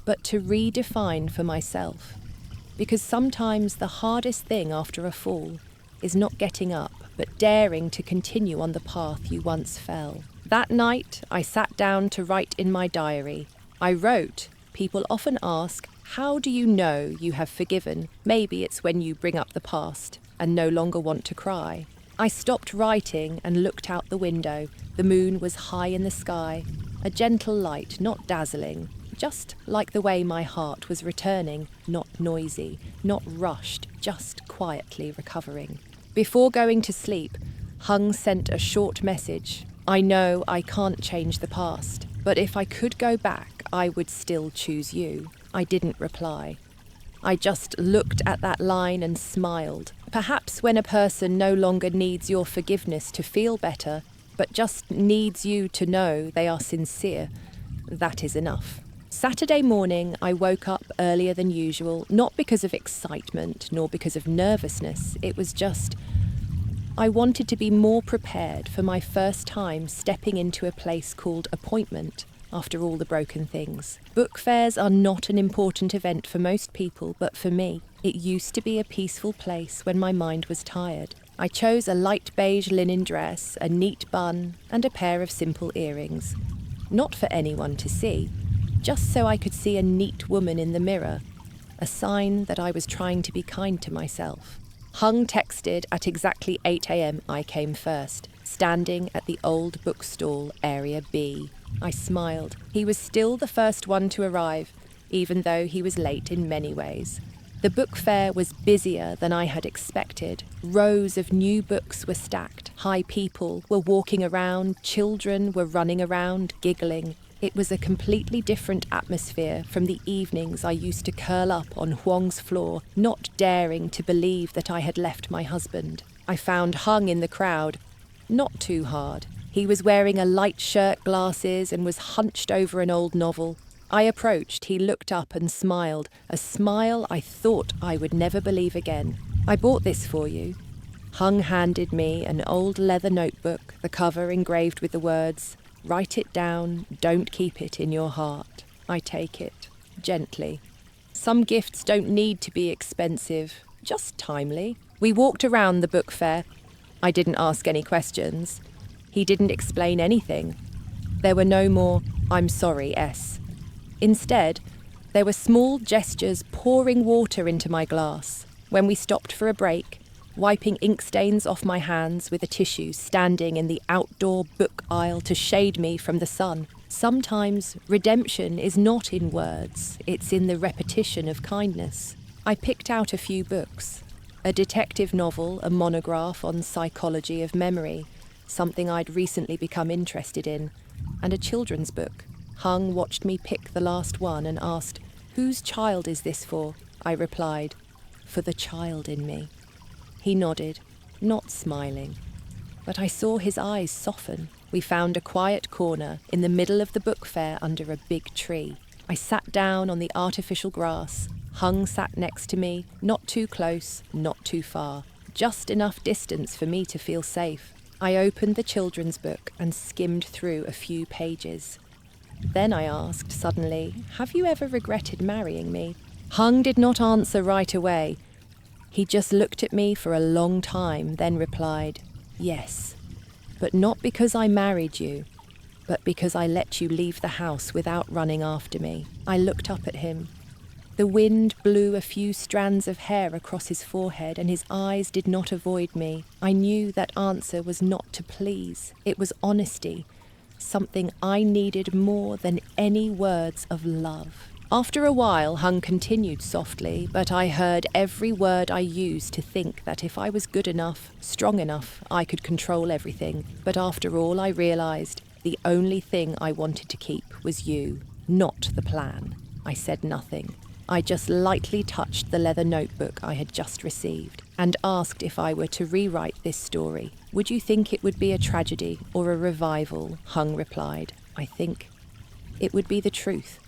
but to redefine for myself. Because sometimes the hardest thing after a fall is not getting up, but daring to continue on the path you once fell. That night, I sat down to write in my diary. I wrote, "People often ask, how do you know you have forgiven? Maybe it's when you bring up the past and no longer want to cry." I stopped writing and looked out the window. The moon was high in the sky, a gentle light, not dazzling, just like the way my heart was returning, not noisy, not rushed, just quietly recovering. Before going to sleep, Hung sent a short message. "I know I can't change the past, but if I could go back, I would still choose you." I didn't reply. I just looked at that line and smiled. Perhaps when a person no longer needs your forgiveness to feel better, but just needs you to know they are sincere, that is enough. Saturday morning, I woke up earlier than usual, not because of excitement, nor because of nervousness. It was just, I wanted to be more prepared for my first time stepping into a place called appointment after all the broken things. Book fairs are not an important event for most people, but for me, it used to be a peaceful place when my mind was tired. I chose a light beige linen dress, a neat bun, and a pair of simple earrings. Not for anyone to see, just so I could see a neat woman in the mirror, a sign that I was trying to be kind to myself. Hung texted at exactly 8 a.m. I came first, standing at the old bookstall, Area B. I smiled. He was still the first one to arrive, even though he was late in many ways. The book fair was busier than I had expected. Rows of new books were stacked. High people were walking around, children were running around, giggling. It was a completely different atmosphere from the evenings I used to curl up on Huang's floor, not daring to believe that I had left my husband. I found Hung in the crowd, not too hard. He was wearing a light shirt, glasses, and was hunched over an old novel. I approached, he looked up and smiled, a smile I thought I would never believe again. "I bought this for you." Hung handed me an old leather notebook, the cover engraved with the words, "Write it down, don't keep it in your heart." I take it, gently. Some gifts don't need to be expensive, just timely. We walked around the book fair. I didn't ask any questions. He didn't explain anything. There were no more, "I'm sorry, S." Instead, there were small gestures pouring water into my glass. When we stopped for a break, wiping ink stains off my hands with a tissue standing in the outdoor book aisle to shade me from the sun. Sometimes redemption is not in words, it's in the repetition of kindness. I picked out a few books. A detective novel, a monograph on psychology of memory, something I'd recently become interested in, and a children's book. Hung watched me pick the last one and asked, "Whose child is this for?" I replied, "For the child in me." He nodded, not smiling, but I saw his eyes soften. We found a quiet corner in the middle of the book fair under a big tree. I sat down on the artificial grass. Hung sat next to me, not too close, not too far, just enough distance for me to feel safe. I opened the children's book and skimmed through a few pages. Then I asked suddenly, "Have you ever regretted marrying me?" Hung did not answer right away. He just looked at me for a long time, then replied, "Yes, but not because I married you, but because I let you leave the house without running after me." I looked up at him. The wind blew a few strands of hair across his forehead, and his eyes did not avoid me. I knew that answer was not to please. It was honesty, something I needed more than any words of love. After a while, Hung continued softly, but I heard every word I used to think that if I was good enough, strong enough, I could control everything. But after all, I realized the only thing I wanted to keep was you, not the plan. I said nothing. I just lightly touched the leather notebook I had just received and asked if I were to rewrite this story. "Would you think it would be a tragedy or a revival?" Hung replied. "I think it would be the truth,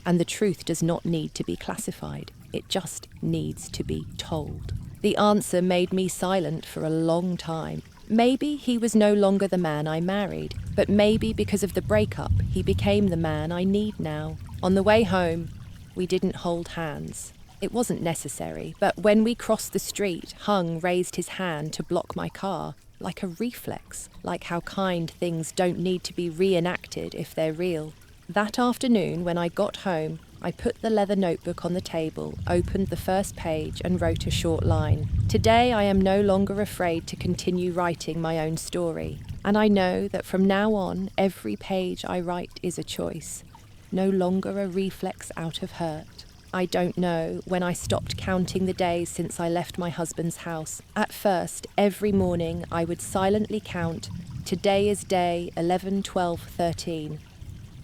and the truth does not need to be classified." It just needs to be told. The answer made me silent for a long time. Maybe he was no longer the man I married, but maybe because of the breakup, he became the man I need now. On the way home, we didn't hold hands. It wasn't necessary, but when we crossed the street, Hung raised his hand to block my car, like a reflex, like how kind things don't need to be reenacted if they're real. That afternoon, when I got home, I put the leather notebook on the table, opened the first page and wrote a short line. Today I am no longer afraid to continue writing my own story, and I know that from now on, every page I write is a choice, no longer a reflex out of hurt. I don't know when I stopped counting the days since I left my husband's house. At first, every morning I would silently count, today is day 11, 12, 13,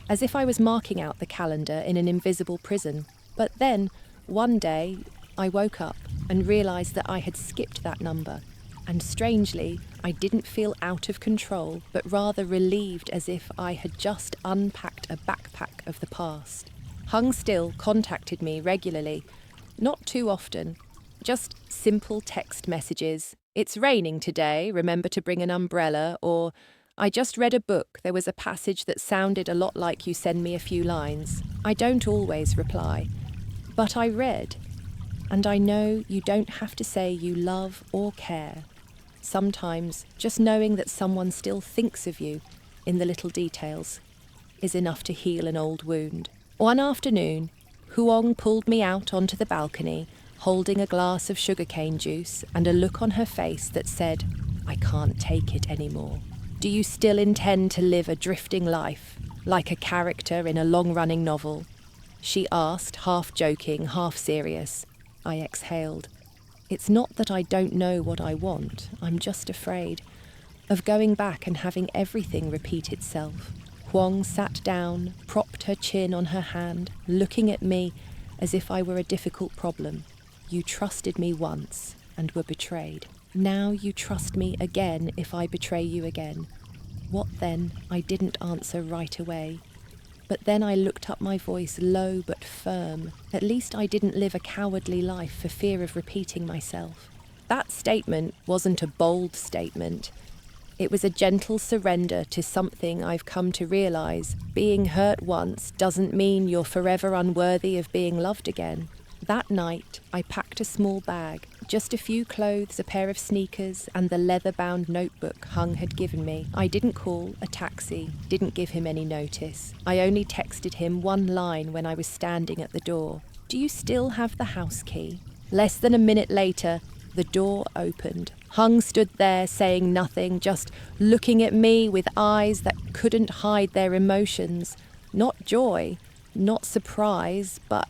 as if I was marking out the calendar in an invisible prison. But then, one day, I woke up and realised that I had skipped that number. And strangely, I didn't feel out of control, but rather relieved, as if I had just unpacked a backpack of the past. Hung still contacted me regularly, not too often, just simple text messages. It's raining today, remember to bring an umbrella, or I just read a book, there was a passage that sounded a lot like you send me a few lines. I don't always reply, but I read, and I know you don't have to say you love or care. Sometimes just knowing that someone still thinks of you in the little details is enough to heal an old wound. One afternoon, Huong pulled me out onto the balcony, holding a glass of sugarcane juice and a look on her face that said, I can't take it anymore. Do you still intend to live a drifting life, like a character in a long-running novel? She asked, half joking, half serious. I exhaled. It's not that I don't know what I want, I'm just afraid of going back and having everything repeat itself. Huang sat down, propped her chin on her hand, looking at me as if I were a difficult problem. You trusted me once and were betrayed. Now you trust me again if I betray you again. What then? I didn't answer right away. But then I looked up, my voice low but firm. At least I didn't live a cowardly life for fear of repeating myself. That statement wasn't a bold statement. It was a gentle surrender to something I've come to realise. Being hurt once doesn't mean you're forever unworthy of being loved again. That night, I packed a small bag, just a few clothes, a pair of sneakers, and the leather-bound notebook Hung had given me. I didn't call a taxi, didn't give him any notice. I only texted him one line when I was standing at the door. Do you still have the house key? Less than a minute later, the door opened. Hung stood there saying nothing, just looking at me with eyes that couldn't hide their emotions. Not joy, not surprise, but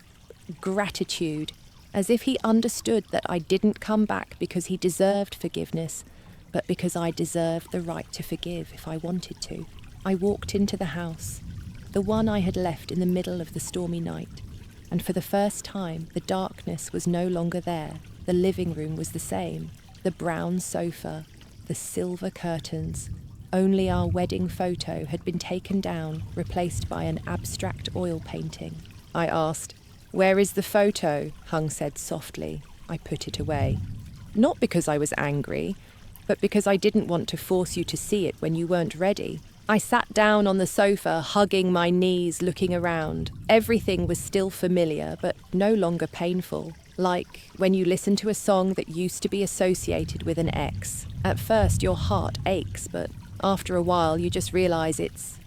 gratitude, as if he understood that I didn't come back because he deserved forgiveness, but because I deserved the right to forgive if I wanted to. I walked into the house, the one I had left in the middle of the stormy night, and for the first time the darkness was no longer there. The living room was the same, the brown sofa, the silver curtains. Only our wedding photo had been taken down, replaced by an abstract oil painting. I asked, "Where is the photo?" Hung said softly. I put it away. Not because I was angry, but because I didn't want to force you to see it when you weren't ready. I sat down on the sofa, hugging my knees, looking around. Everything was still familiar, but no longer painful. Like when you listen to a song that used to be associated with an ex. At first your heart aches, but after a while you just realise it's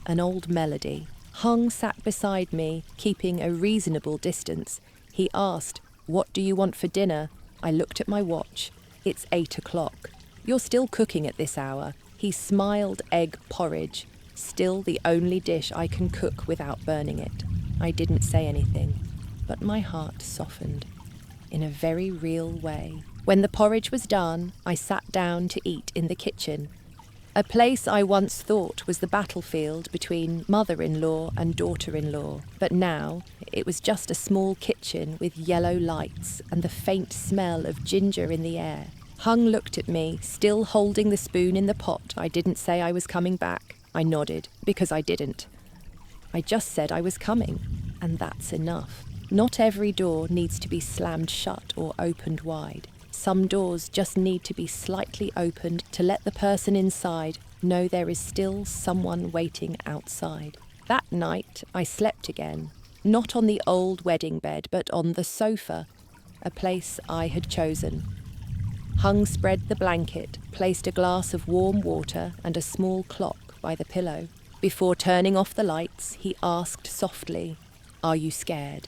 an old melody. Hung sat beside me, keeping a reasonable distance. He asked, "What do you want for dinner?" I looked at my watch. It's 8 o'clock. "You're still cooking at this hour." He smiled. Egg porridge, still the only dish I can cook without burning it. I didn't say anything, but my heart softened in a very real way. When the porridge was done, I sat down to eat in the kitchen. A place I once thought was the battlefield between mother-in-law and daughter-in-law, but now it was just a small kitchen with yellow lights and the faint smell of ginger in the air. Hung looked at me, still holding the spoon in the pot. I didn't say I was coming back. I nodded, because I didn't. I just said I was coming, and that's enough. Not every door needs to be slammed shut or opened wide. Some doors just need to be slightly opened to let the person inside know there is still someone waiting outside. That night, I slept again, not on the old wedding bed, but on the sofa, a place I had chosen. Hung spread the blanket, placed a glass of warm water and a small clock by the pillow. Before turning off the lights, he asked softly, "Are you scared?"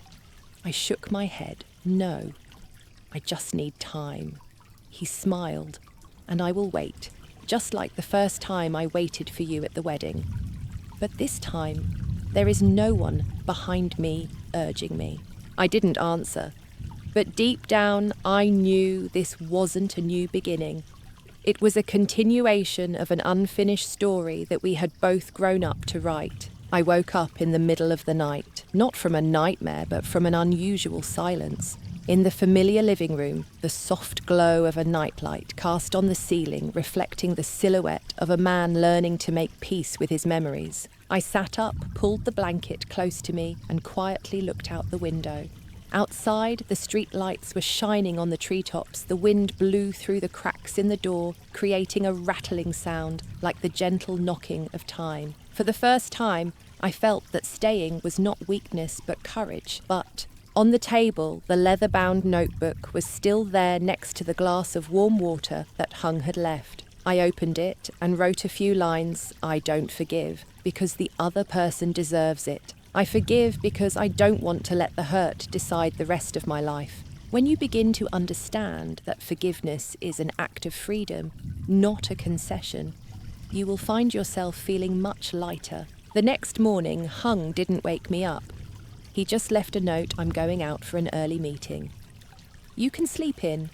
I shook my head. No. I just need time. He smiled, and I will wait, just like the first time I waited for you at the wedding. But this time, there is no one behind me urging me. I didn't answer, but deep down I knew this wasn't a new beginning. It was a continuation of an unfinished story that we had both grown up to write. I woke up in the middle of the night, not from a nightmare, but from an unusual silence. In the familiar living room, the soft glow of a nightlight cast on the ceiling, reflecting the silhouette of a man learning to make peace with his memories. I sat up, pulled the blanket close to me, and quietly looked out the window. Outside, the street lights were shining on the treetops. The wind blew through the cracks in the door, creating a rattling sound like the gentle knocking of time. For the first time, I felt that staying was not weakness but courage. But on the table, the leather-bound notebook was still there next to the glass of warm water that Hung had left. I opened it and wrote a few lines. I don't forgive, because the other person deserves it. I forgive because I don't want to let the hurt decide the rest of my life. When you begin to understand that forgiveness is an act of freedom, not a concession, you will find yourself feeling much lighter. The next morning, Hung didn't wake me up. He just left a note, "I'm going out for an early meeting. You can sleep in.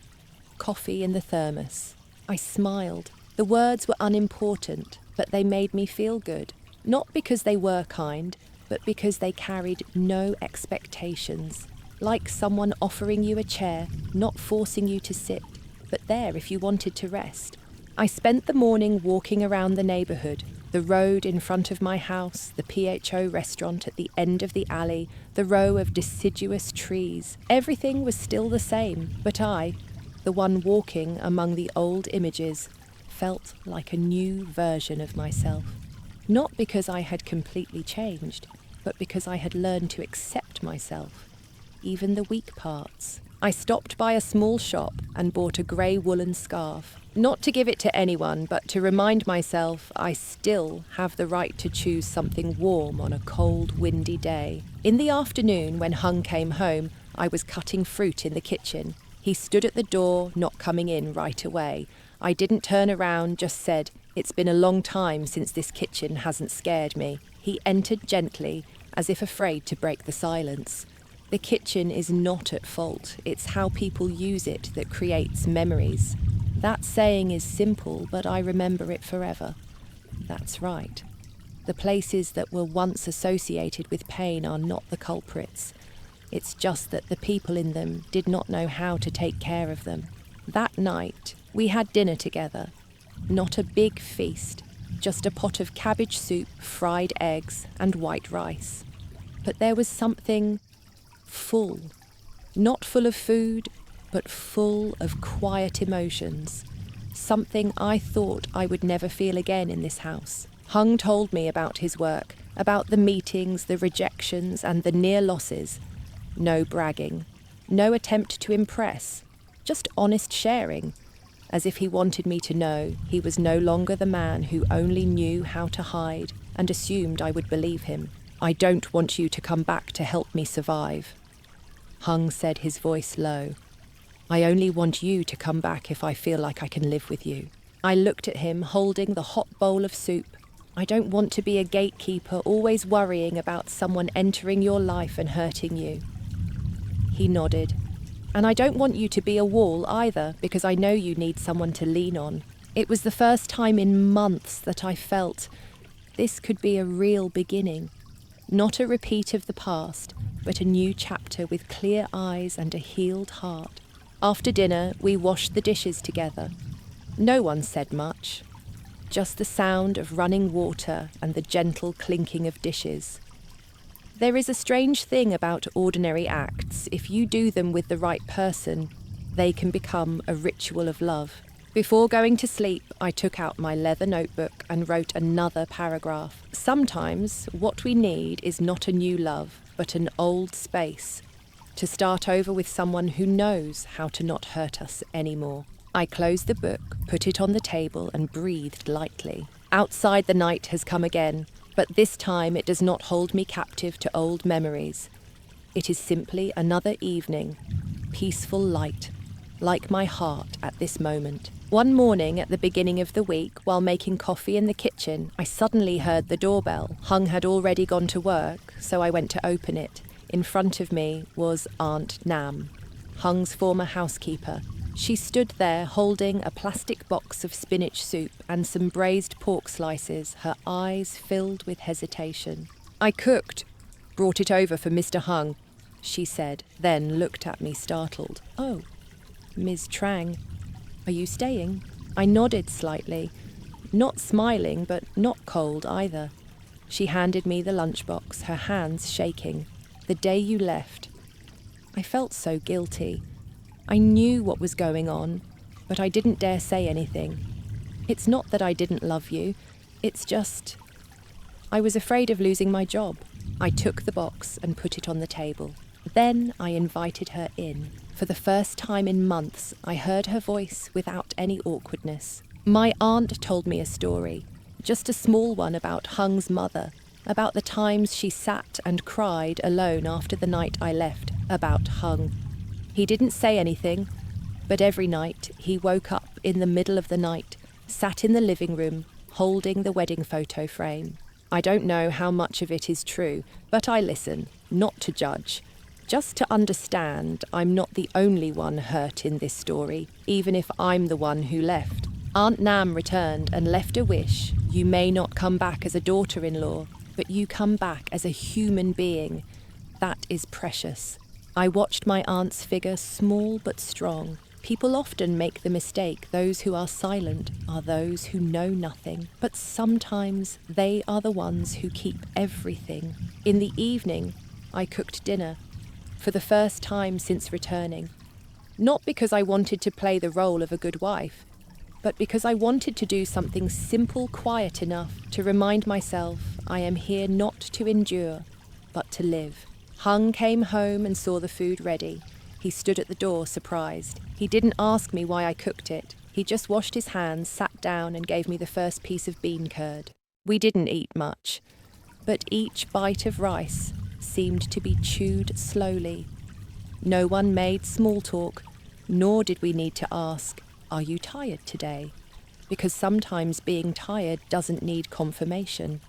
Coffee in the thermos." I smiled. The words were unimportant, but they made me feel good. Not because they were kind, but because they carried no expectations. Like someone offering you a chair, not forcing you to sit, but there if you wanted to rest. I spent the morning walking around the neighbourhood, the road in front of my house, the PHO restaurant at the end of the alley, the row of deciduous trees. Everything was still the same, but I, the one walking among the old images, felt like a new version of myself. Not because I had completely changed, but because I had learned to accept myself, even the weak parts. I stopped by a small shop and bought a grey woolen scarf, not to give it to anyone, but to remind myself I still have the right to choose something warm on a cold, windy day. In the afternoon, when Hung came home, I was cutting fruit in the kitchen. He stood at the door, not coming in right away. I didn't turn around, just said, "It's been a long time since this kitchen hasn't scared me." He entered gently, as if afraid to break the silence. The kitchen is not at fault. It's how people use it that creates memories. That saying is simple, but I remember it forever. That's right. The places that were once associated with pain are not the culprits. It's just that the people in them did not know how to take care of them. That night, we had dinner together. Not a big feast, just a pot of cabbage soup, fried eggs, and white rice. But there was something full. Not full of food, but full of quiet emotions. Something I thought I would never feel again in this house. Hung told me about his work, about the meetings, the rejections, and the near losses. No bragging, no attempt to impress, just honest sharing, as if he wanted me to know he was no longer the man who only knew how to hide and assumed I would believe him. "I don't want you to come back to help me survive," Hung said, his voice low. "I only want you to come back if I feel like I can live with you." I looked at him, holding the hot bowl of soup. "I don't want to be a gatekeeper, always worrying about someone entering your life and hurting you." He nodded. "And I don't want you to be a wall either, because I know you need someone to lean on." It was the first time in months that I felt this could be a real beginning. Not a repeat of the past, but a new chapter with clear eyes and a healed heart. After dinner, we washed the dishes together. No one said much, just the sound of running water and the gentle clinking of dishes. There is a strange thing about ordinary acts. If you do them with the right person, they can become a ritual of love. Before going to sleep, I took out my leather notebook and wrote another paragraph. Sometimes what we need is not a new love, but an old space. To start over with someone who knows how to not hurt us anymore. I closed the book, put it on the table, and breathed lightly. Outside, the night has come again, but this time it does not hold me captive to old memories. It is simply another evening, peaceful light, like my heart at this moment. One morning at the beginning of the week, while making coffee in the kitchen, I suddenly heard the doorbell. Hung had already gone to work, so I went to open it. In front of me was Aunt Nam, Hung's former housekeeper. She stood there holding a plastic box of spinach soup and some braised pork slices, her eyes filled with hesitation. "I cooked, brought it over for Mr. Hung," she said, then looked at me startled. "Oh, Ms. Trang, are you staying?" I nodded slightly, not smiling but not cold either. She handed me the lunchbox, her hands shaking. "The day you left." I felt so guilty. I knew what was going on, but I didn't dare say anything. It's not that I didn't love you, it's just I was afraid of losing my job. I took the box and put it on the table. Then I invited her in. For the first time in months, I heard her voice without any awkwardness. My aunt told me a story, just a small one about Hung's mother, about the times she sat and cried alone after the night I left, about Hung. He didn't say anything, but every night he woke up in the middle of the night, sat in the living room, holding the wedding photo frame. I don't know how much of it is true, but I listen, not to judge. Just to understand, I'm not the only one hurt in this story, even if I'm the one who left. Aunt Nam returned and left a wish. You may not come back as a daughter-in-law, but you come back as a human being. That is precious. I watched my aunt's figure, small but strong. People often make the mistake those who are silent are those who know nothing, but sometimes they are the ones who keep everything. In the evening, I cooked dinner. For the first time since returning. Not because I wanted to play the role of a good wife, but because I wanted to do something simple, quiet enough to remind myself I am here not to endure, but to live. Hung came home and saw the food ready. He stood at the door, surprised. He didn't ask me why I cooked it. He just washed his hands, sat down and gave me the first piece of bean curd. We didn't eat much, but each bite of rice seemed to be chewed slowly. No one made small talk, nor did we need to ask, "Are you tired today?" Because sometimes being tired doesn't need confirmation.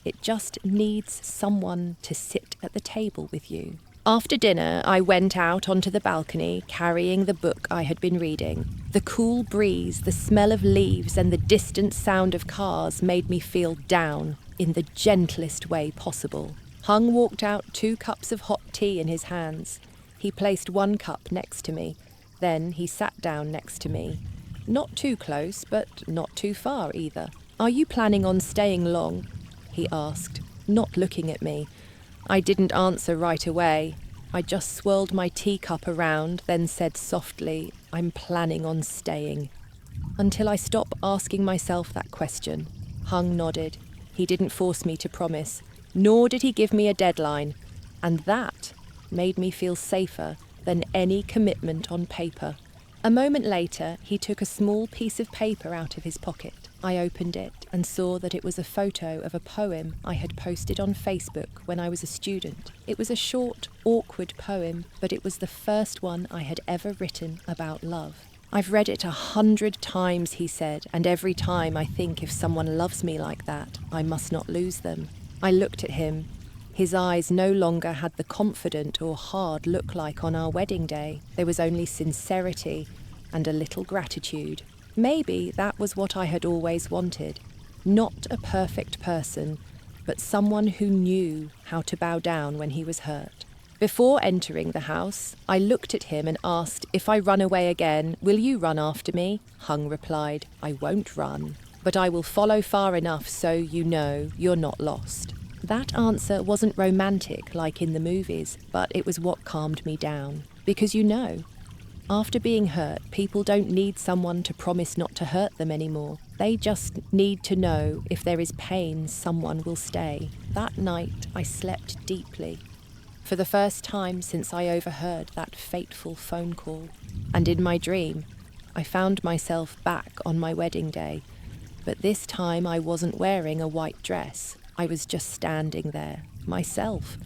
It just needs someone to sit at the table with you. After dinner, I went out onto the balcony, carrying the book I had been reading. The cool breeze, the smell of leaves, and the distant sound of cars made me feel down in the gentlest way possible. Hung walked out 2 cups of hot tea in his hands. He placed 1 cup next to me. Then he sat down next to me. Not too close, but not too far either. "Are you planning on staying long?" he asked, not looking at me. I didn't answer right away. I just swirled my teacup around, then said softly, "I'm planning on staying." Until I stop asking myself that question. Hung nodded. He didn't force me to promise, nor did he give me a deadline, and that made me feel safer than any commitment on paper. A moment later, he took a small piece of paper out of his pocket. I opened it and saw that it was a photo of a poem I had posted on Facebook when I was a student. It was a short, awkward poem, but it was the first one I had ever written about love. "I've read it 100 times," he said, "and every time I think if someone loves me like that, I must not lose them." I looked at him. His eyes no longer had the confident or hard look like on our wedding day. There was only sincerity and a little gratitude. Maybe that was what I had always wanted. Not a perfect person, but someone who knew how to bow down when he was hurt. Before entering the house, I looked at him and asked, "If I run away again, will you run after me?" Hung replied, "I won't run, but I will follow far enough so you know you're not lost." That answer wasn't romantic like in the movies, but it was what calmed me down. Because after being hurt, people don't need someone to promise not to hurt them anymore. They just need to know if there is pain, someone will stay. That night, I slept deeply. For the first time since I overheard that fateful phone call. And in my dream, I found myself back on my wedding day. But this time I wasn't wearing a white dress. I was just standing there, myself,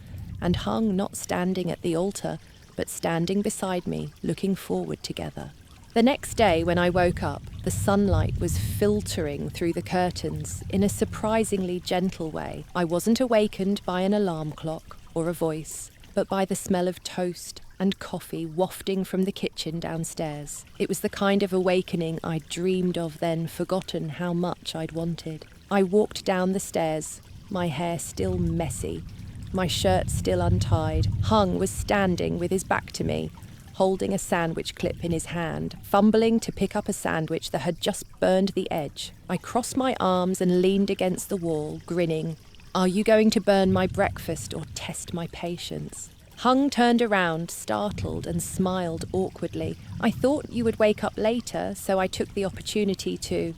and Hung not standing at the altar, but standing beside me, looking forward together. The next day, when I woke up, the sunlight was filtering through the curtains in a surprisingly gentle way. I wasn't awakened by an alarm clock or a voice, but by the smell of toast and coffee wafting from the kitchen downstairs. It was the kind of awakening I'd dreamed of then, forgotten how much I'd wanted. I walked down the stairs, my hair still messy, my shirt still untied. Hung was standing with his back to me, holding a sandwich clip in his hand, fumbling to pick up a sandwich that had just burned the edge. I crossed my arms and leaned against the wall, grinning. Are you going to burn my breakfast or test my patience? Hung turned around, startled, and smiled awkwardly. I thought you would wake up later, so I took the opportunity to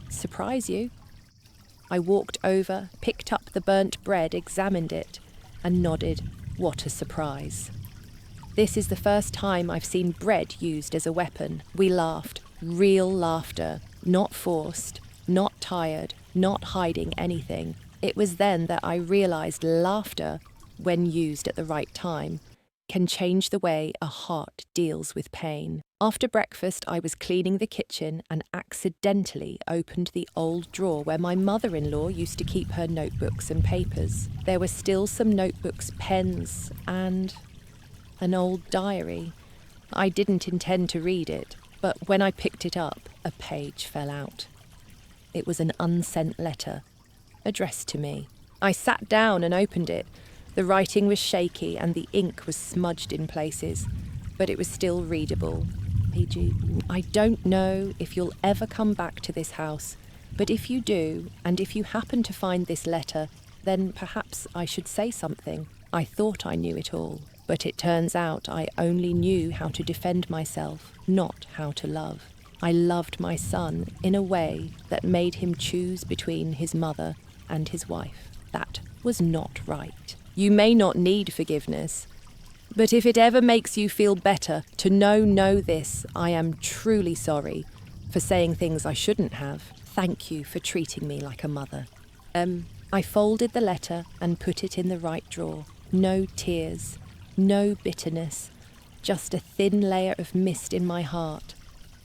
surprise you. I walked over, picked up the burnt bread, examined it, and nodded. What a surprise. This is the first time I've seen bread used as a weapon. We laughed. Real laughter. Not forced. Not tired. Not hiding anything. It was then that I realized laughter, when used at the right time, can change the way a heart deals with pain. After breakfast, I was cleaning the kitchen and accidentally opened the old drawer where my mother-in-law used to keep her notebooks and papers. There were still some notebooks, pens, and an old diary. I didn't intend to read it, but when I picked it up, a page fell out. It was an unsent letter, addressed to me. I sat down and opened it. The writing was shaky and the ink was smudged in places, but it was still readable. PG, I don't know if you'll ever come back to this house, but if you do, and if you happen to find this letter, then perhaps I should say something. I thought I knew it all, but it turns out I only knew how to defend myself, not how to love. I loved my son in a way that made him choose between his mother and his wife. That was not right. You may not need forgiveness, but if it ever makes you feel better to know this, I am truly sorry for saying things I shouldn't have. Thank you for treating me like a mother. I folded the letter and put it in the right drawer. No tears, no bitterness, just a thin layer of mist in my heart.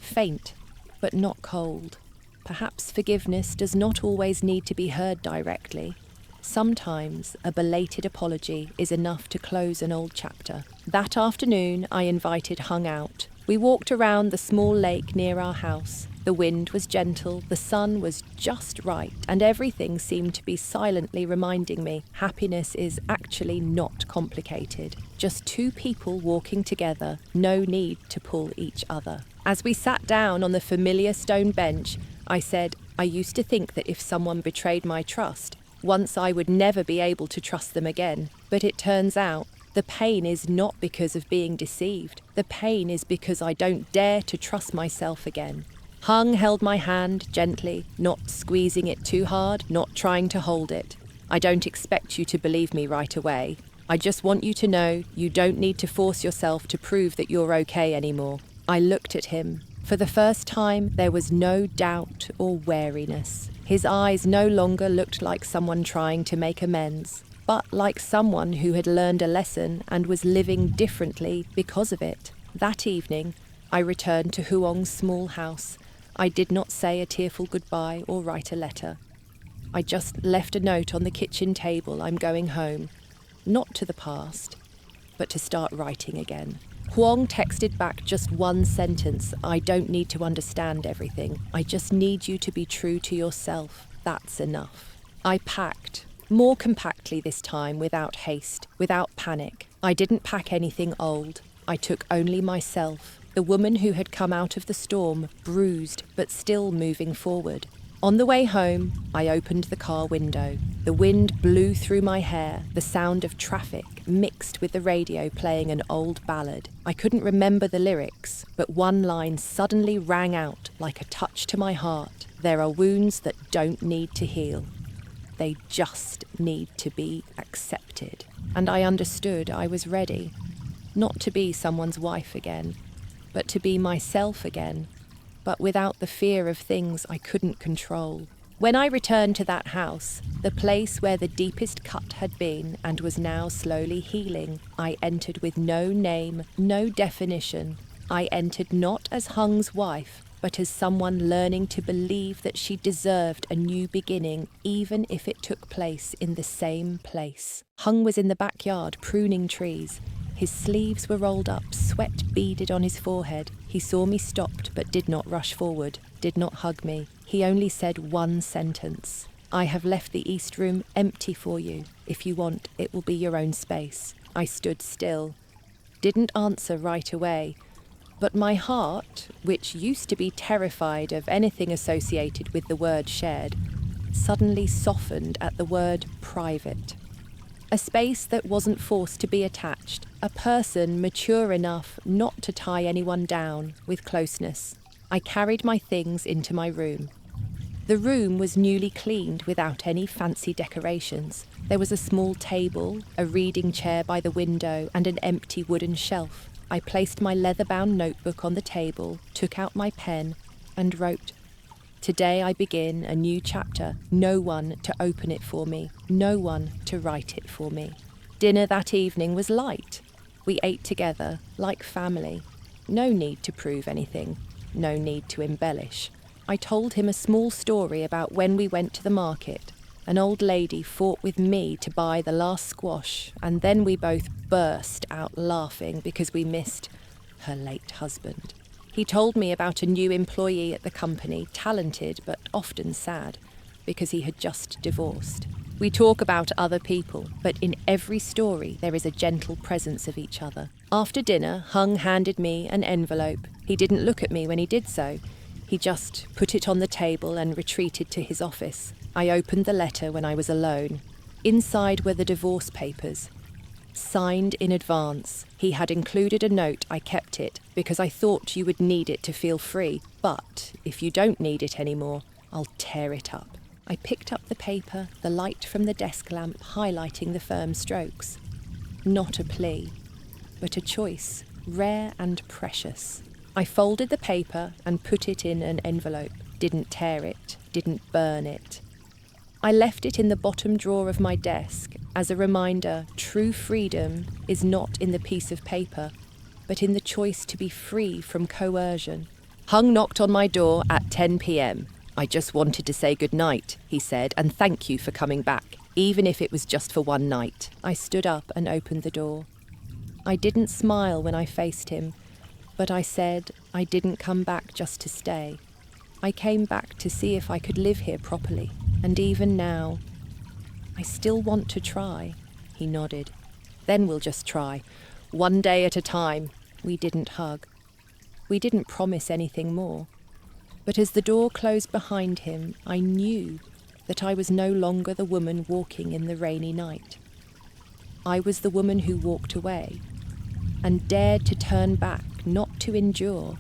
Faint, but not cold. Perhaps forgiveness does not always need to be heard directly. Sometimes a belated apology is enough to close an old chapter. That afternoon, I invited Hung out. We walked around the small lake near our house. The wind was gentle, the sun was just right, and everything seemed to be silently reminding me happiness is actually not complicated. Just two people walking together, no need to pull each other. As we sat down on the familiar stone bench, I said, I used to think that if someone betrayed my trust, once I would never be able to trust them again. But it turns out the pain is not because of being deceived. The pain is because I don't dare to trust myself again. Hung held my hand gently, not squeezing it too hard, not trying to hold it. I don't expect you to believe me right away. I just want you to know you don't need to force yourself to prove that you're okay anymore. I looked at him. For the first time, there was no doubt or wariness. His eyes no longer looked like someone trying to make amends, but like someone who had learned a lesson and was living differently because of it. That evening, I returned to Huong's small house. I did not say a tearful goodbye or write a letter. I just left a note on the kitchen table. I'm going home, not to the past, but to start writing again. Huong texted back just one sentence. I don't need to understand everything. I just need you to be true to yourself. That's enough. I packed, more compactly this time, without haste, without panic. I didn't pack anything old. I took only myself, the woman who had come out of the storm, bruised but still moving forward. On the way home, I opened the car window. The wind blew through my hair, the sound of traffic mixed with the radio playing an old ballad. I couldn't remember the lyrics, but one line suddenly rang out like a touch to my heart. There are wounds that don't need to heal. They just need to be accepted. And I understood I was ready, not to be someone's wife again, but to be myself again, but without the fear of things I couldn't control. When I returned to that house, the place where the deepest cut had been and was now slowly healing, I entered with no name, no definition. I entered not as Hung's wife, but as someone learning to believe that she deserved a new beginning, even if it took place in the same place. Hung was in the backyard pruning trees. His sleeves were rolled up, sweat beaded on his forehead. He saw me stopped but did not rush forward, did not hug me. He only said one sentence. I have left the East Room empty for you. If you want, it will be your own space. I stood still. Didn't answer right away. But my heart, which used to be terrified of anything associated with the word shared, suddenly softened at the word private. A space that wasn't forced to be attached, a person mature enough not to tie anyone down with closeness. I carried my things into my room. The room was newly cleaned without any fancy decorations. There was a small table, a reading chair by the window, and an empty wooden shelf. I placed my leather-bound notebook on the table, took out my pen, and wrote, "Today I begin a new chapter. No one to open it for me. No one to write it for me." Dinner that evening was light. We ate together, like family. No need to prove anything. No need to embellish. I told him a small story about when we went to the market. An old lady fought with me to buy the last squash, and then we both burst out laughing because we missed her late husband. He told me about a new employee at the company, talented but often sad, because he had just divorced. We talk about other people, but in every story there is a gentle presence of each other. After dinner, Hung handed me an envelope. He didn't look at me when he did so. He just put it on the table and retreated to his office. I opened the letter when I was alone. Inside were the divorce papers. Signed in advance. He had included a note. I kept it because I thought you would need it to feel free. But if you don't need it anymore, I'll tear it up. I picked up the paper, the light from the desk lamp highlighting the firm strokes. Not a plea, but a choice, rare and precious. I folded the paper and put it in an envelope. Didn't tear it, didn't burn it. I left it in the bottom drawer of my desk as a reminder true freedom is not in the piece of paper, but in the choice to be free from coercion. Hung knocked on my door at 10 p.m. "I just wanted to say goodnight," he said, "and thank you for coming back, even if it was just for one night." I stood up and opened the door. I didn't smile when I faced him, but I said I didn't come back just to stay. I came back to see if I could live here properly. And even now, I still want to try. He nodded. "Then we'll just try. One day at a time." We didn't hug. We didn't promise anything more. But as the door closed behind him, I knew that I was no longer the woman walking in the rainy night. I was the woman who walked away and dared to turn back, not to endure,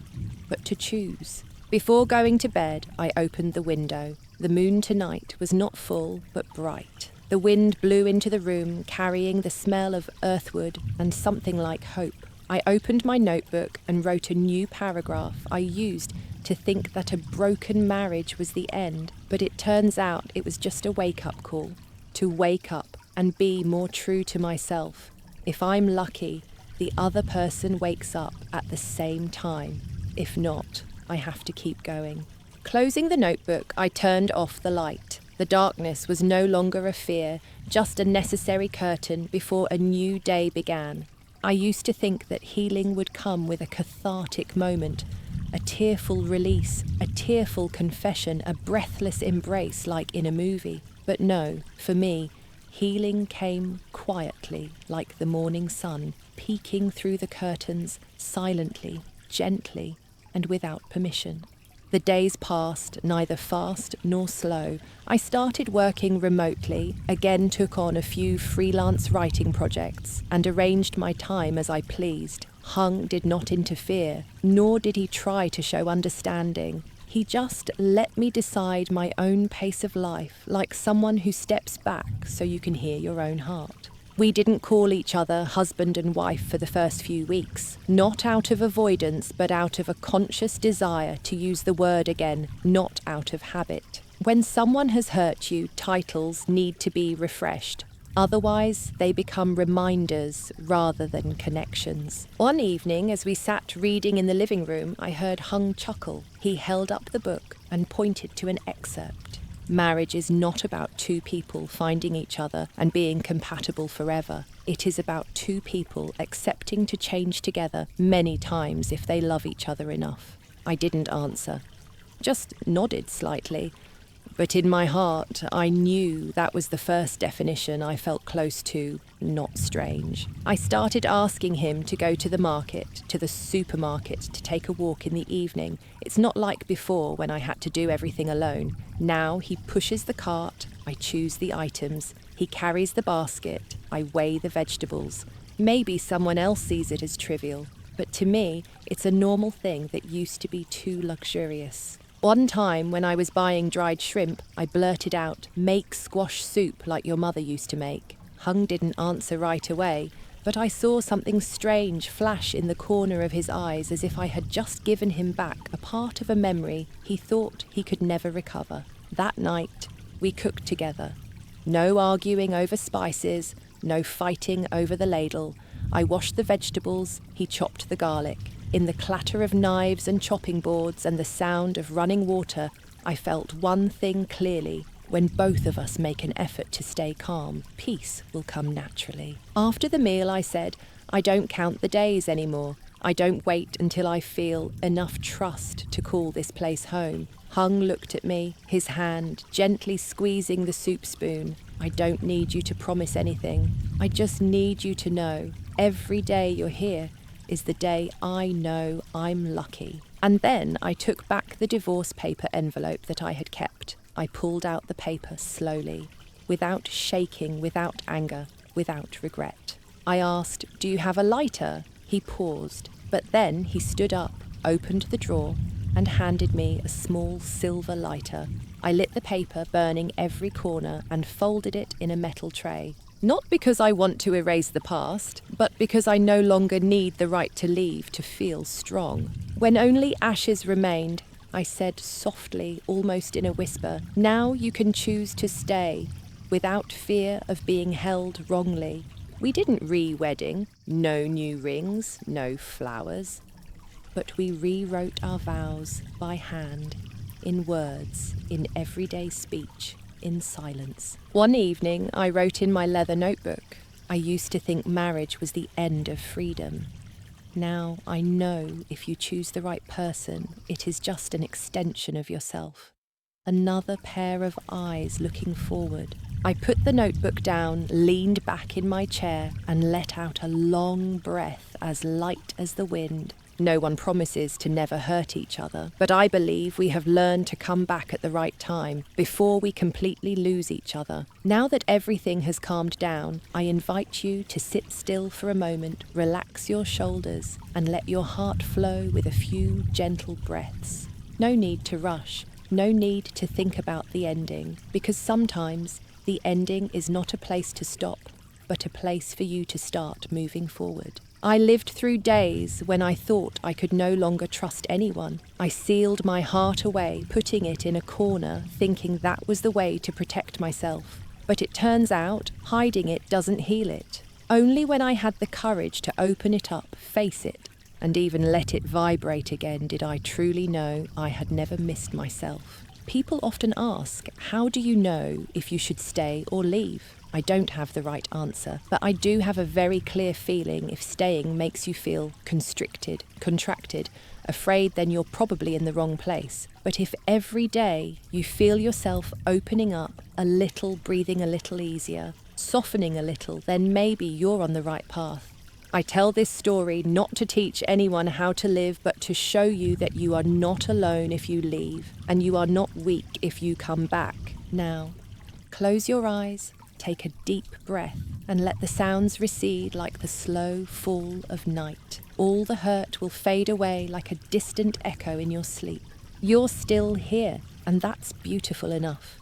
but to choose. Before going to bed, I opened the window. The moon tonight was not full, but bright. The wind blew into the room, carrying the smell of earthwood and something like hope. I opened my notebook and wrote a new paragraph I used to think that a broken marriage was the end, but it turns out it was just a wake-up call. To wake up and be more true to myself. If I'm lucky, the other person wakes up at the same time. If not, I have to keep going. Closing the notebook, I turned off the light. The darkness was no longer a fear, just a necessary curtain before a new day began. I used to think that healing would come with a cathartic moment, a tearful release, a tearful confession, a breathless embrace like in a movie. But no, for me, healing came quietly, like the morning sun, peeking through the curtains, silently, gently, and without permission. The days passed, neither fast nor slow. I started working remotely, again took on a few freelance writing projects, and arranged my time as I pleased. Hung did not interfere, nor did he try to show understanding. He just let me decide my own pace of life, like someone who steps back so you can hear your own heart. We didn't call each other husband and wife for the first few weeks, not out of avoidance, but out of a conscious desire to use the word again, not out of habit. When someone has hurt you, titles need to be refreshed. Otherwise, they become reminders rather than connections. One evening, as we sat reading in the living room, I heard Hung chuckle. He held up the book and pointed to an excerpt. Marriage is not about two people finding each other and being compatible forever. It is about two people accepting to change together many times if they love each other enough. I didn't answer, just nodded slightly. But in my heart, I knew that was the first definition I felt close to, not strange. I started asking him to go to the market, to the supermarket, to take a walk in the evening. It's not like before when I had to do everything alone. Now he pushes the cart, I choose the items, he carries the basket, I weigh the vegetables. Maybe someone else sees it as trivial, but to me, it's a normal thing that used to be too luxurious. One time, when I was buying dried shrimp, I blurted out, "Make squash soup like your mother used to make." Hung didn't answer right away, but I saw something strange flash in the corner of his eyes as if I had just given him back a part of a memory he thought he could never recover. That night, we cooked together. No arguing over spices, no fighting over the ladle. I washed the vegetables, he chopped the garlic. In the clatter of knives and chopping boards and the sound of running water, I felt one thing clearly. When both of us make an effort to stay calm, peace will come naturally. After the meal, I said, I don't count the days anymore. I don't wait until I feel enough trust to call this place home. Hung looked at me, his hand gently squeezing the soup spoon. I don't need you to promise anything. I just need you to know every day you're here is the day I know I'm lucky. And then I took back the divorce paper envelope that I had kept. I pulled out the paper slowly, without shaking, without anger, without regret. I asked, "Do you have a lighter?" He paused, but then he stood up, opened the drawer, and handed me a small silver lighter. I lit the paper, burning every corner, and folded it in a metal tray. Not because I want to erase the past, but because I no longer need the right to leave to feel strong. When only ashes remained, I said softly, almost in a whisper, "Now you can choose to stay, without fear of being held wrongly." We didn't re-wedding, no new rings, no flowers. But we rewrote our vows by hand, in words, in everyday speech, in silence. One evening, I wrote in my leather notebook, I used to think marriage was the end of freedom. Now I know if you choose the right person, it is just an extension of yourself. Another pair of eyes looking forward. I put the notebook down, leaned back in my chair, and let out a long breath as light as the wind. No one promises to never hurt each other, but I believe we have learned to come back at the right time, before we completely lose each other. Now that everything has calmed down, I invite you to sit still for a moment, relax your shoulders, and let your heart flow with a few gentle breaths. No need to rush, no need to think about the ending, because sometimes the ending is not a place to stop, but a place for you to start moving forward. I lived through days when I thought I could no longer trust anyone. I sealed my heart away, putting it in a corner, thinking that was the way to protect myself. But it turns out, hiding it doesn't heal it. Only when I had the courage to open it up, face it, and even let it vibrate again did I truly know I had never missed myself. People often ask, how do you know if you should stay or leave? I don't have the right answer, but I do have a very clear feeling if staying makes you feel constricted, contracted, afraid, then you're probably in the wrong place. But if every day you feel yourself opening up a little, breathing a little easier, softening a little, then maybe you're on the right path. I tell this story not to teach anyone how to live, but to show you that you are not alone if you leave, and you are not weak if you come back. Now, close your eyes, take a deep breath, and let the sounds recede like the slow fall of night. All the hurt will fade away like a distant echo in your sleep. You're still here, and that's beautiful enough.